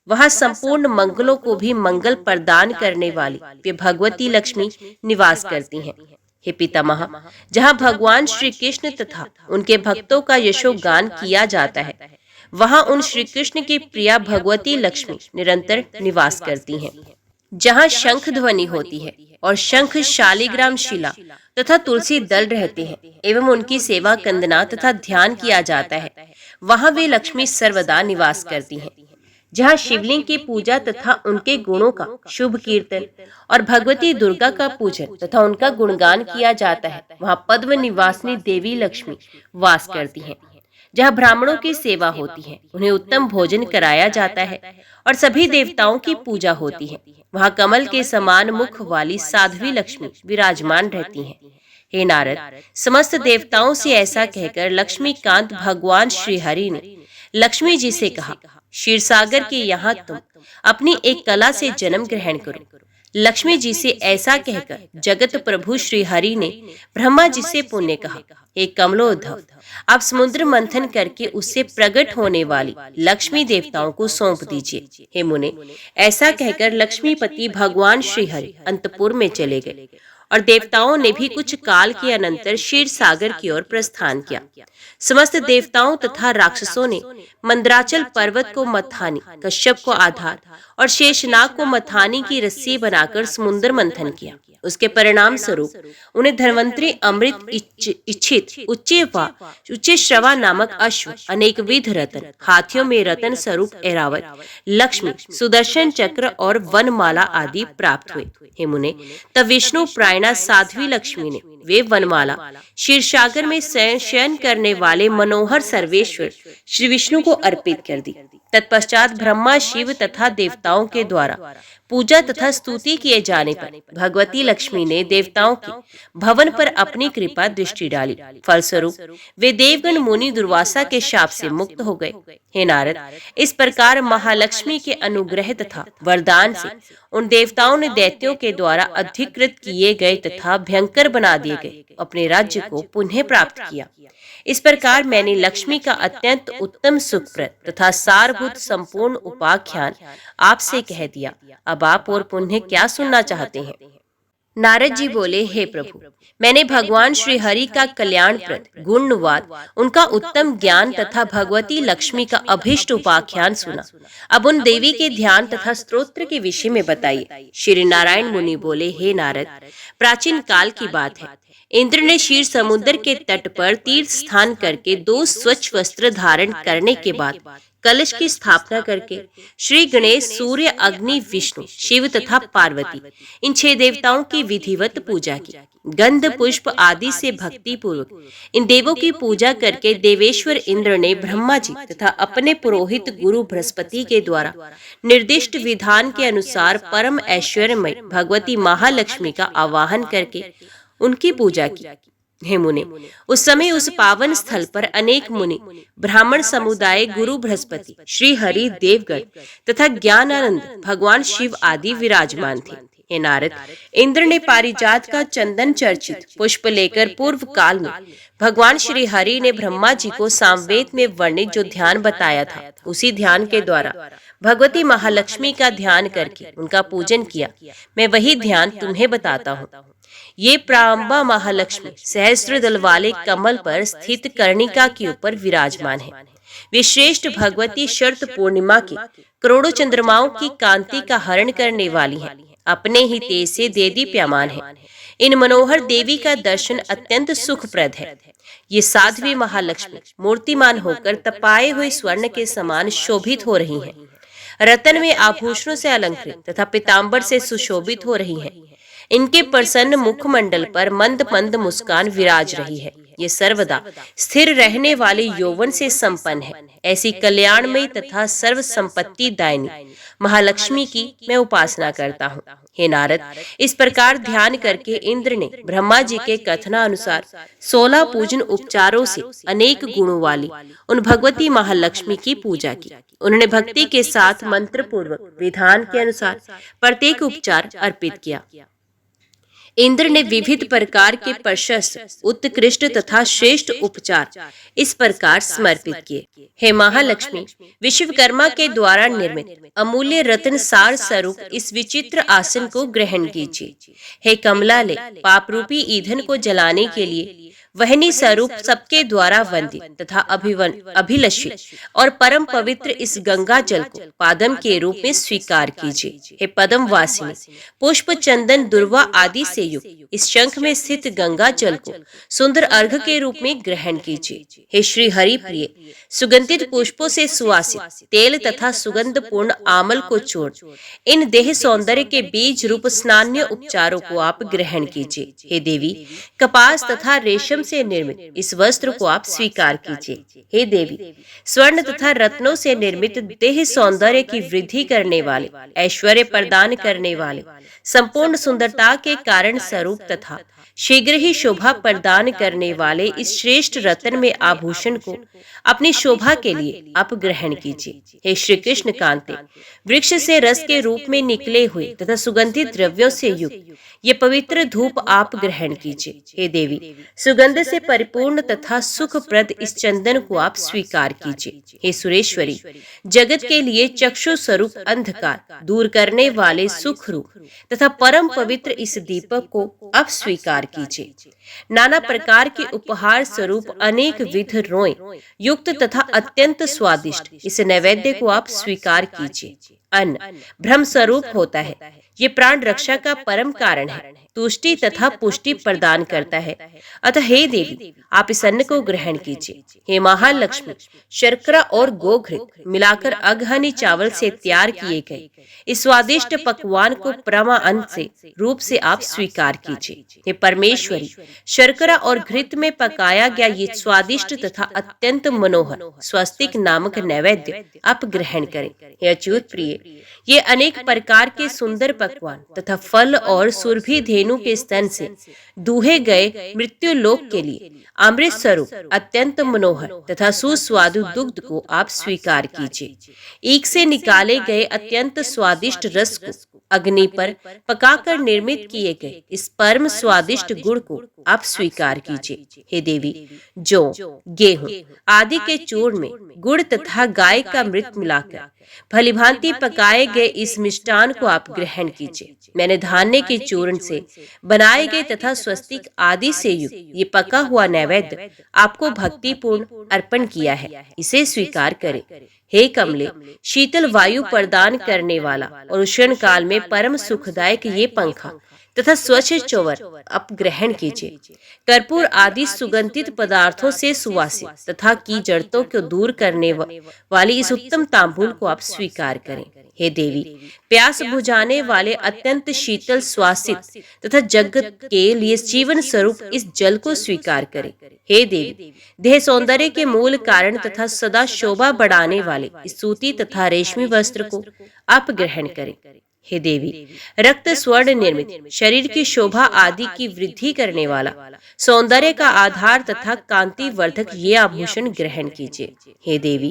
वहां संपूर्ण मंगलों को भी मंगल प्रदान करने वाली वे भगवती लक्ष्मी निवास करती हैं। हे पितामह, जहाँ भगवान श्री कृष्ण तथा उनके भक्तों का यशोगान किया जाता है, वहाँ उन श्री कृष्ण की प्रिया भगवती लक्ष्मी निरंतर निवास करती हैं। जहाँ शंख ध्वनि होती है और शंख शालिग्राम शिला तथा तुलसी दल रहते हैं एवं उनकी सेवा कंदना तथा ध्यान किया जाता है, वहाँ वे लक्ष्मी सर्वदा निवास करती हैं। जहाँ शिवलिंग की पूजा तथा उनके गुणों का शुभ कीर्तन और भगवती दुर्गा का पूजन तथा उनका गुणगान किया जाता है, वहाँ पद्म निवासिनी देवी लक्ष्मी वास करती हैं। जहाँ ब्राह्मणों की सेवा होती है, उन्हें उत्तम भोजन कराया जाता है और सभी देवताओं की पूजा होती है, वहाँ कमल के समान मुख वाली साध्वी लक्ष्मी विराजमान रहती हैं। हे नारद, समस्त देवताओं से ऐसा कहकर लक्ष्मीकांत भगवान श्री हरि ने लक्ष्मी जी से कहा, क्षीरसागर के यहाँ तुम अपनी एक कला से जन्म ग्रहण करो। लक्ष्मी जी से ऐसा कहकर जगत प्रभु श्री हरि ने ब्रह्मा जी से पुण्य कहा, हे कमलोद्धव, आप समुद्र मंथन करके उससे प्रकट होने वाली लक्ष्मी देवताओं को सौंप दीजिए। हे मुने, ऐसा कहकर लक्ष्मीपति भगवान श्री हरि अंतपुर में चले गए और देवताओं ने भी कुछ काल के अनंतर क्षीर सागर की ओर प्रस्थान किया। समस्त देवताओं तथा राक्षसों ने मंदराचल पर्वत को मथानी, कश्यप को आधार और शेषनाग को मथानी की रस्सी बनाकर समुद्र मंथन किया। उसके परिणाम स्वरूप उन्हें धन्वंतरी अमृत इच्छित उच्च श्रवा नामक अश्व, अनेक विध रतन, हाथियों में रतन स्वरूप ऐरावत, लक्ष्मी, सुदर्शन चक्र और वनमाला आदि प्राप्त हुए। हे मुने, तब विष्णु प्रायणा साध्वी लक्ष्मी ने वे वनमाला क्षीरसागर में शयन करने वाले मनोहर सर्वेश्वर श्री विष्णु को अर्पित कर दी। तत्पश्चात ब्रह्मा, शिव तथा देवताओं के द्वारा पूजा तथा स्तुति किए जाने पर भगवती लक्ष्मी ने देवताओं के भवन पर अपनी कृपा दृष्टि डाली। फलस्वरूप वे देवगण मुनि दुर्वासा के शाप से मुक्त हो गए। हे नारद, इस प्रकार महालक्ष्मी के अनुग्रह तथा वरदान से उन देवताओं ने दैत्यों के द्वारा अधिकृत किए गए तथा भयंकर बना दिए गए अपने राज्य को पुनः प्राप्त किया। इस प्रकार मैंने लक्ष्मी का अत्यंत उत्तम सुखप्रद तथा सारभूत संपूर्ण उपाख्यान आपसे कह दिया। अब आप और पुनः क्या सुनना चाहते हैं? नारद जी बोले, हे प्रभु, मैंने भगवान श्री हरि का कल्याणप्रद गुणवाद, उनका उत्तम ज्ञान तथा भगवती लक्ष्मी का अभिष्ट उपाख्यान सुना। अब उन देवी के ध्यान तथा स्तोत्र के विषय में बताइए। श्री नारायण मुनि बोले, हे नारद, प्राचीन काल की बात है। इंद्र ने क्षीर समुद्र के तट पर तीर्थ स्थान करके 2 स्वच्छ वस्त्र धारण करने के बाद कलश की स्थापना करके श्री गणेश, सूर्य, अग्नि, विष्णु, शिव तथा पार्वती, इन 6 देवताओं की विधिवत पूजा की। गंध पुष्प आदि से भक्ति पूर्वक इन देवों की पूजा करके देवेश्वर इंद्र ने ब्रह्मा जी तथा अपने पुरोहित गुरु बृहस्पति के द्वारा निर्दिष्ट विधान के अनुसार परम ऐश्वर्यमय भगवती महालक्ष्मी का आवाहन करके उनकी पूजा की। हे मुने, उस समय उस पावन स्थल पर अनेक मुनि, ब्राह्मण समुदाय, गुरु बृहस्पति, श्री हरि, देवगण तथा ज्ञानानंद भगवान शिव आदि विराजमान थे। हे नारद, इंद्र ने पारिजात का चंदन चर्चित पुष्प लेकर पूर्व काल में भगवान श्री हरि ने ब्रह्मा जी को सामवेद में वर्णित जो ध्यान बताया था, उसी ध्यान के द्वारा भगवती महालक्ष्मी का ध्यान करके उनका पूजन किया। मैं वही ध्यान तुम्हें बताता हूँ। ये प्रारंभा महालक्ष्मी सहस्त्र दल वाले कमल पर स्थित कर्णिका के ऊपर विराजमान है। वे श्रेष्ठ भगवती शरद पूर्णिमा के करोड़ों चंद्रमाओं की कांति का हरण करने वाली हैं। अपने ही तेज से देदीप्यमान है। इन मनोहर देवी का दर्शन अत्यंत सुखप्रद है। ये साध्वी महालक्ष्मी मूर्तिमान होकर तपाए हुए स्वर्ण के समान शोभित हो रही हैं। रतन में आभूषणों से अलंकृत तथा पीतांबर से सुशोभित हो रही हैं। इनके प्रसन्न मुखमंडल पर मंद मंद मुस्कान विराज रही है। ये सर्वदा स्थिर रहने वाले यौवन से संपन्न है। ऐसी कल्याणमयी तथा सर्व संपत्ति दायिनी महालक्ष्मी की मैं उपासना करता हूँ। हे नारद, इस प्रकार ध्यान करके इंद्र ने ब्रह्मा जी के कथनानुसार 16 पूजन उपचारों से अनेक गुणों वाली उन भगवती महालक्ष्मी की पूजा की। उन्होंने भक्ति के साथ मंत्र पूर्वक विधान के अनुसार प्रत्येक उपचार अर्पित किया। इंद्र ने विविध प्रकार के प्रशस्त, उत्कृष्ट तथा श्रेष्ठ उपचार इस प्रकार समर्पित किए। हे महालक्ष्मी, विश्वकर्मा के द्वारा निर्मित अमूल्य रत्न सार स्वरूप इस विचित्र आसन को ग्रहण कीजिए। हे कमलालय, पाप रूपी ईंधन को जलाने के लिए वहनी स्वरूप सबके द्वारा वंदित तथा अभिलषित और परम पवित्र इस गंगा जल को पादम के रूप में स्वीकार कीजिए। हे पदम वासिनी, पुष्प, चंदन, दुर्वा आदि से युक्त इस शंख में स्थित गंगा जल को सुंदर अर्घ के रूप में ग्रहण कीजिए। हे श्री हरि प्रिय, सुगंधित पुष्पों से सुवासित तेल तथा सुगंध पूर्ण आमल को छोड़ इन देह सौंदर्य के बीज रूप स्नान्य उपचारों को आप ग्रहण कीजिए। हे देवी, कपास तथा रेशम से निर्मित इस वस्त्र को आप स्वीकार कीजिए। हे देवी, स्वर्ण तथा रत्नों से निर्मित देह सौंदर्य की वृद्धि करने वाले, ऐश्वर्य प्रदान करने वाले, संपूर्ण सुंदरता के कारण स्वरूप तथा शीघ्र ही शोभा प्रदान करने वाले इस श्रेष्ठ रत्न में आभूषण को अपनी शोभा के लिए आप ग्रहण कीजिए। हे श्री कृष्ण कांते, वृक्ष से रस के रूप में निकले हुए तथा सुगंधित द्रव्यों से युक्त ये पवित्र धूप आप ग्रहण कीजिए। हे देवी, सुगंध से परिपूर्ण तथा सुखप्रद इस चंदन को आप स्वीकार कीजिए। हे सुरेश्वरी, जगत के लिए चक्षु स्वरूप अंधकार दूर करने वाले सुख रूप तथा परम पवित्र इस दीपक को आप स्वीकार कीजिए। नाना प्रकार के उपहार स्वरूप अनेक विध रोए युक्त तथा अत्यंत स्वादिष्ट इस नैवेद्य को आप स्वीकार कीजिए। अन्न ब्रह्म स्वरूप होता है, ये प्राण रक्षा का परम कारण है, तुष्टि तथा पुष्टि प्रदान करता है। अतः हे देवी, आप इस अन्न को ग्रहण कीजिए। हे महालक्ष्मी, शर्करा और गोघृत मिलाकर अगहनी चावल से तैयार किए गए इस स्वादिष्ट पकवान को परमा अन्न से रूप से आप स्वीकार कीजिए। हे परमेश्वरी, शर्करा और घृत में पकाया गया ये स्वादिष्ट तथा अत्यंत मनोहर स्वस्तिक नामक नैवेद्य आप ग्रहण करें। हे अच्युत प्रिय, ये अनेक प्रकार के सुंदर पकवान तथा फल और सुरभि धेनु के स्तन से दूहे गए मृत्यु लोक के लिए अमृत स्वरूप अत्यंत मनोहर तथा सुस्वादु दुग्ध को आप स्वीकार कीजिए। ईख से निकाले गए अत्यंत स्वादिष्ट रस को अग्नि पर पकाकर निर्मित किए गए इस परम स्वादिष्ट गुड़ को आप स्वीकार कीजिए। हे देवी, जौ, गेहूं आदि के चूर्ण में गुड़ तथा गाय का मृत मिलाकर भलीभांति पकाए गए इस मिष्टान को आप ग्रहण कीजिए। मैंने धान्य के चूर्ण से बनाए गए तथा स्वस्तिक आदि से युक्त ये पका हुआ नैवेद्य आपको भक्तिपूर्ण अर्पण किया है, इसे स्वीकार करें। हे कमले, शीतल वायु प्रदान करने वाला और उष्ण काल में परम सुखदायक ये पंखा तथा स्वच्छ चोवर आप ग्रहण कीजिए। कर्पूर आदि सुगंधित पदार्थों से सुवासित तथा की जड़तों को दूर करने वाली इस उत्तम तांबूल को आप स्वीकार करें। हे देवी, प्यास बुझाने वाले अत्यंत शीतल स्वासित तथा जगत के लिए जीवन स्वरूप इस जल को स्वीकार करें। हे देवी, देह सौंदर्य के मूल कारण तथा सदा शोभा बढ़ाने वाले इस सूती तथा रेशमी वस्त्र को आप ग्रहण करें। हे देवी, रक्त स्वर्ण निर्मित शरीर की शोभा आदि की वृद्धि करने वाला सौंदर्य का आधार तथा कांति वर्धक ये आभूषण ग्रहण कीजिए। हे देवी,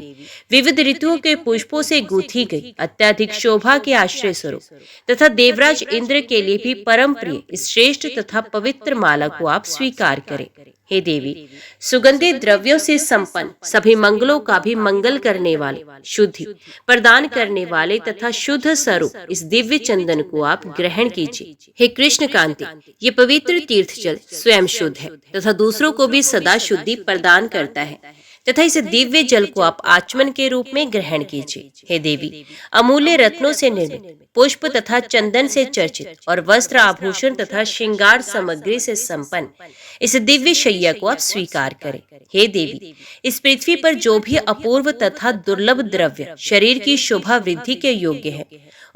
विविध ऋतुओं के पुष्पों से गूंथी गई अत्यधिक शोभा के आश्रय स्वरूप तथा देवराज इंद्र के लिए भी परम प्रिय इस श्रेष्ठ तथा पवित्र माला को आप स्वीकार करें। हे देवी, सुगंधित द्रव्यों से संपन्न सभी मंगलों का भी मंगल करने वाले, शुद्धि प्रदान करने वाले तथा शुद्ध स्वरूप इस दिव्य चंदन को आप ग्रहण कीजिए। हे कृष्ण कांति, ये पवित्र तीर्थ जल स्वयं शुद्ध है तथा दूसरों को भी सदा शुद्धि प्रदान करता है तथा इस दिव्य जल को आप आचमन के रूप में ग्रहण कीजिए। हे देवी, अमूल्य रत्नों से निर्मित पुष्प तथा चंदन से चर्चित और वस्त्र आभूषण तथा श्रृंगार सामग्री से संपन्न इस दिव्य शैया को आप स्वीकार करें। हे देवी, इस पृथ्वी पर जो भी अपूर्व तथा दुर्लभ द्रव्य शरीर की शोभा वृद्धि के योग्य है,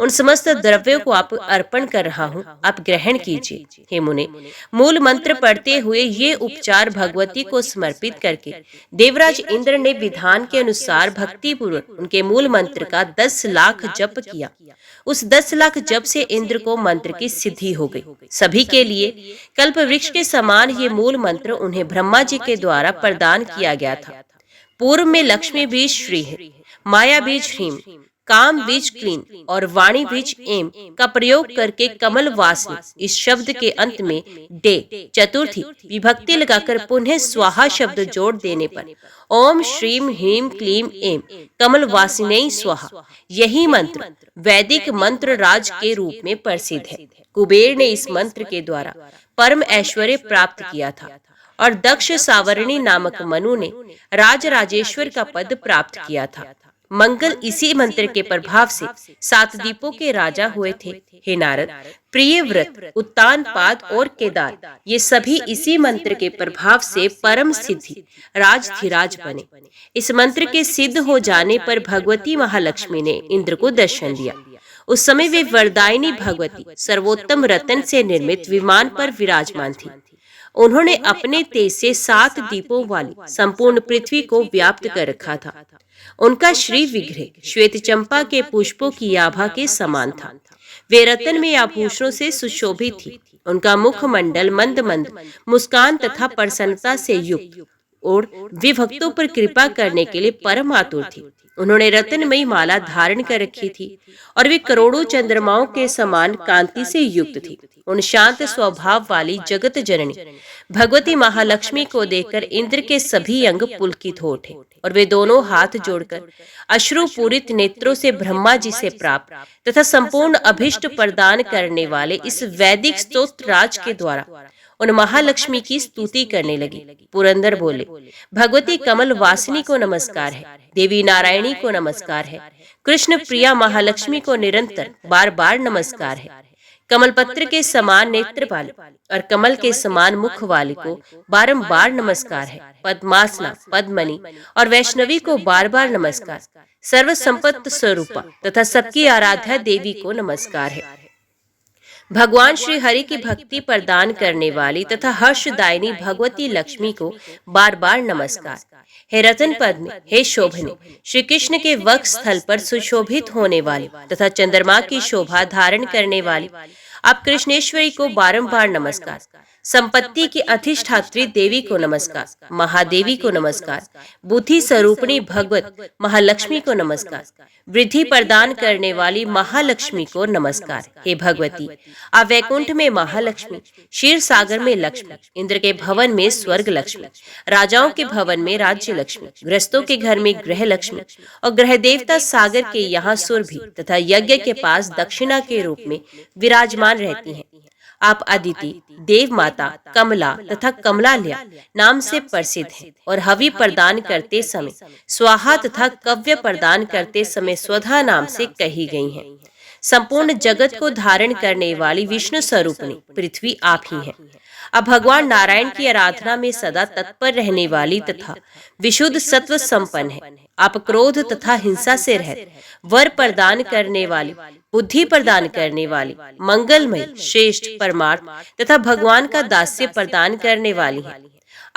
उन समस्त द्रव्यों को आप अर्पण कर रहा हूँ, आप ग्रहण कीजिए। हे मुने, मूल मंत्र पढ़ते हुए ये उपचार भगवती को समर्पित करके देवराज इंद्र ने विधान के अनुसार भक्ति पूर्वक उनके मूल मंत्र का 10 लाख जप किया। उस 10 लाख जप से इंद्र को मंत्र की सिद्धि हो गई। सभी के लिए कल्प वृक्ष के समान ये मूल मंत्र उन्हें ब्रह्मा जी के द्वारा प्रदान किया गया था। पूर्व में लक्ष्मी बीज श्री है, माया बीज ह्रीम, काम बीज क्लीन और वाणी बीज एम का प्रयोग करके कमल वासनी इस शब्द के अंत में डे चतुर्थी विभक्ति लगाकर पुनः स्वाहा शब्द जोड़ देने पर ओम श्रीम ह्रीम क्लीम एम कमल वासिने स्वाहा, यही मंत्र वैदिक मंत्र राज के रूप में प्रसिद्ध है। कुबेर ने इस मंत्र के द्वारा परम ऐश्वर्य प्राप्त किया था और दक्ष सावरणी नामक मनु ने राज राजेश्वर का पद प्राप्त किया था। मंगल इसी मंत्र के प्रभाव से 7 द्वीपों के राजा हुए थे। हे नारद, प्रियव्रत, उत्तानपाद और केदार ये सभी इसी मंत्र के प्रभाव से परम सिद्धि राजधिराज बने। इस मंत्र के सिद्ध हो जाने पर भगवती महालक्ष्मी ने इंद्र को दर्शन दिया। उस समय वे वरदायिनी भगवती सर्वोत्तम रत्न से निर्मित विमान पर विराजमान थी। उन्होंने अपने तेज से 7 दीपों वाली संपूर्ण पृथ्वी को व्याप्त कर रखा था। उनका श्री विग्रह श्वेत चंपा के पुष्पों की आभा के समान था। वे रत्न में आभूषणों से सुशोभित थी। उनका मुखमंडल मंद मंद मुस्कान तथा प्रसन्नता से युक्त और विभक्तों पर कृपा करने के लिए परम आतुर थी। उन्होंने रत्नमयी माला धारण कर रखी थी और वे करोड़ों चंद्रमाओं के समान कांति से युक्त थी। उन शांत स्वभाव वाली जगत जननी भगवती महालक्ष्मी को देखकर इंद्र के सभी अंग पुलकित हो उठे और वे दोनों हाथ जोड़कर अश्रुपूरित नेत्रों से ब्रह्मा जी से प्राप्त तथा संपूर्ण अभिष्ट प्रदान करने वाले इस वैदिक स्तोत्र राज के द्वारा उन महालक्ष्मी की स्तुति करने लगी। पुरंदर बोले, भगवती कमल वासिनी को नमस्कार है, देवी नारायणी को नमस्कार है, कृष्ण प्रिया महालक्ष्मी को निरंतर बार बार नमस्कार है। कमल पत्र के समान नेत्र वाले और कमल के समान मुख वाले को बारंबार नमस्कार है। पद्मासना, पद्मनी और वैष्णवी को बार बार नमस्कार। सर्व संपत्ति स्वरूपा तथा सबकी आराध्या देवी को नमस्कार है। भगवान श्री हरि की भक्ति प्रदान करने वाली तथा हर्षदायिनी भगवती लक्ष्मी को बार बार नमस्कार। हे रतन पद्मे, हे शोभने, श्री कृष्ण के वक्ष स्थल पर सुशोभित होने वाली तथा चंद्रमा की शोभा धारण करने वाली आप कृष्णेश्वरी को बारंबार नमस्कार। संपत्ति की अधिष्ठात्री देवी को नमस्कार। महादेवी को नमस्कार। बुद्धि स्वरूपिणी भगवत महालक्ष्मी को नमस्कार। वृद्धि प्रदान करने वाली महालक्ष्मी को नमस्कार। हे भगवती, आप वैकुंठ में महालक्ष्मी, क्षीर सागर में लक्ष्मी, इंद्र के भवन में स्वर्ग लक्ष्मी, राजाओं के भवन में राज्य लक्ष्मी, गृहस्थों के घर में ग्रह लक्ष्मी और ग्रह देवता सागर के यहाँ सुरभि तथा यज्ञ के पास दक्षिणा के रूप में विराजमान रहती हैं। आप अदिति, देव माता, कमला तथा कमलालया नाम से प्रसिद्ध हैं और हवि प्रदान करते समय स्वाहा तथा कव्य प्रदान करते समय स्वधा नाम से कही गई हैं। संपूर्ण जगत को धारण करने वाली विष्णु स्वरूपिणी पृथ्वी आप ही हैं। अब भगवान नारायण की आराधना में सदा तत्पर रहने वाली तथा विशुद्ध सत्व संपन्न है। आप क्रोध तथा हिंसा से रहित, वर प्रदान करने वाली, बुद्धि प्रदान करने वाली, मंगलमय, श्रेष्ठ, परमार्थ तथा भगवान का दास्य प्रदान करने वाली हैं।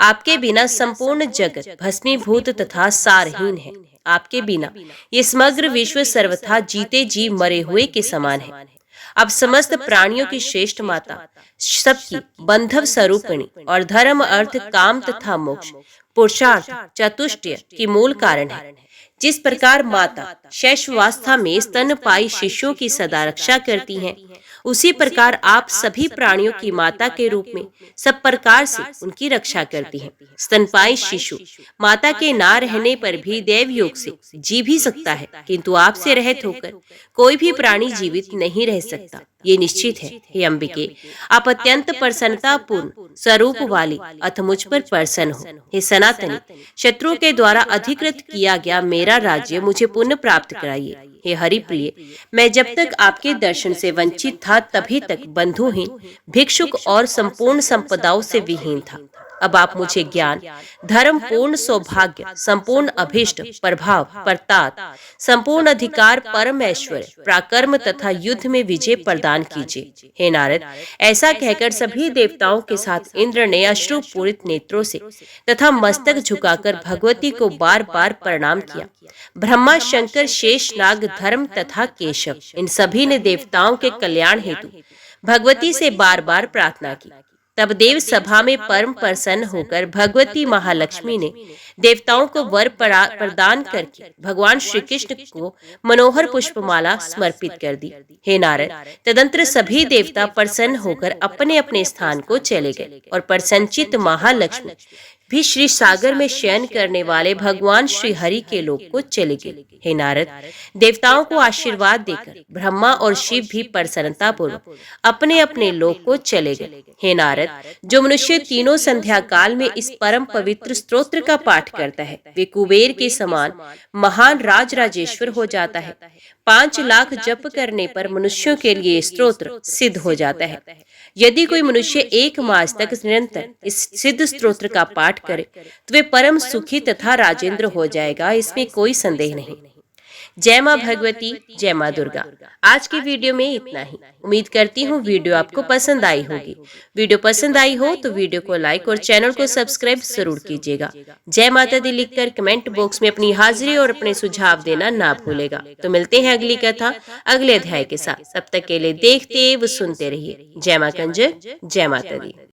आपके बिना संपूर्ण जगत भस्मीभूत तथा सारहीन है। आपके बिना ये समग्र विश्व सर्वथा जीते जी मरे हुए के समान है। अब समस्त प्राणियों की श्रेष्ठ माता, सबकी बंधव स्वरूपिणी और धर्म, अर्थ, काम तथा मोक्ष, पुरुषार्थ, चतुष्टय की मूल कारण है। जिस प्रकार माता शैशवावस्था में स्तनपायी शिशुओं की सदा रक्षा करती हैं, उसी प्रकार आप सभी प्राणियों की माता के रूप में सब प्रकार से उनकी रक्षा करती हैं। स्तनपायी शिशु माता के ना रहने पर भी दैव योग से जी भी सकता है, किंतु आपसे रहित होकर कोई भी प्राणी जीवित नहीं रह सकता, ये निश्चित है। हे अंबिके, आप अत्यंत प्रसन्नता पूर्ण स्वरूप वाली अथ मुझ पर प्रसन्न हो। हे सनातनी, शत्रुओं के द्वारा अधिकृत किया गया मेरा राज्य मुझे पुनः प्राप्त कराइए। हे हरि प्रिय, मैं जब तक आपके दर्शन से वंचित था तभी तक बंधुहीन, भिक्षुक और संपूर्ण संपदाओं से विहीन था। अब आप मुझे ज्ञान, धर्म, पूर्ण सौभाग्य, संपूर्ण अभिष्ट, प्रभाव, प्रताप, संपूर्ण अधिकार, परम ऐश्वर्य, पराक्रम तथा युद्ध में विजय प्रदान कीजिए। हे नारद, ऐसा कहकर सभी देवताओं के साथ इंद्र ने अश्रुपूरित नेत्रों से तथा मस्तक झुकाकर भगवती को बार बार प्रणाम किया। ब्रह्मा, शंकर, शेष नाग, धर्म तथा केशव, इन सभी ने देवताओं के कल्याण हेतु भगवती से बार बार प्रार्थना की। तब देव सभा में परम प्रसन्न होकर भगवती महालक्ष्मी ने देवताओं को वर प्रदान करके भगवान श्री कृष्ण को मनोहर पुष्पमाला समर्पित कर दी। हे नारद, तदंतर सभी देवता प्रसन्न होकर अपने अपने स्थान को चले गए और प्रसन्नचित महालक्ष्मी भी श्री सागर में शयन करने वाले भगवान श्री हरि के लोक को चले गए। हे नारद, देवताओं को आशीर्वाद देकर ब्रह्मा और शिव भी प्रसन्नता पूर्वक अपने अपने लोक को चले गए। हे नारद, जो मनुष्य तीनों संध्या काल में इस परम पवित्र स्तोत्र का पाठ करता है, वे कुबेर के समान महान राजराजेश्वर हो जाता है। 5 लाख जप करने पर मनुष्यों के लिए स्तोत्र सिद्ध हो जाता है। यदि कोई मनुष्य 1 मास तक निरंतर इस सिद्ध स्तोत्र का पाठ करे तो वे परम सुखी तथा राजेंद्र हो जाएगा, इसमें कोई संदेह नहीं। जय मां भगवती, जय मां दुर्गा। आज की वीडियो में इतना ही। उम्मीद करती हूँ वीडियो आपको पसंद आई होगी। वीडियो पसंद आई हो तो वीडियो को लाइक और चैनल को सब्सक्राइब जरूर कीजिएगा। जय माता दी लिखकर कमेंट बॉक्स में अपनी हाजिरी और अपने सुझाव देना ना भूलेगा। तो मिलते हैं अगली कथा अगले अध्याय के साथ। तब तक के लिए देखते व सुनते रहिए। जय मां कंजर, जय माता दी।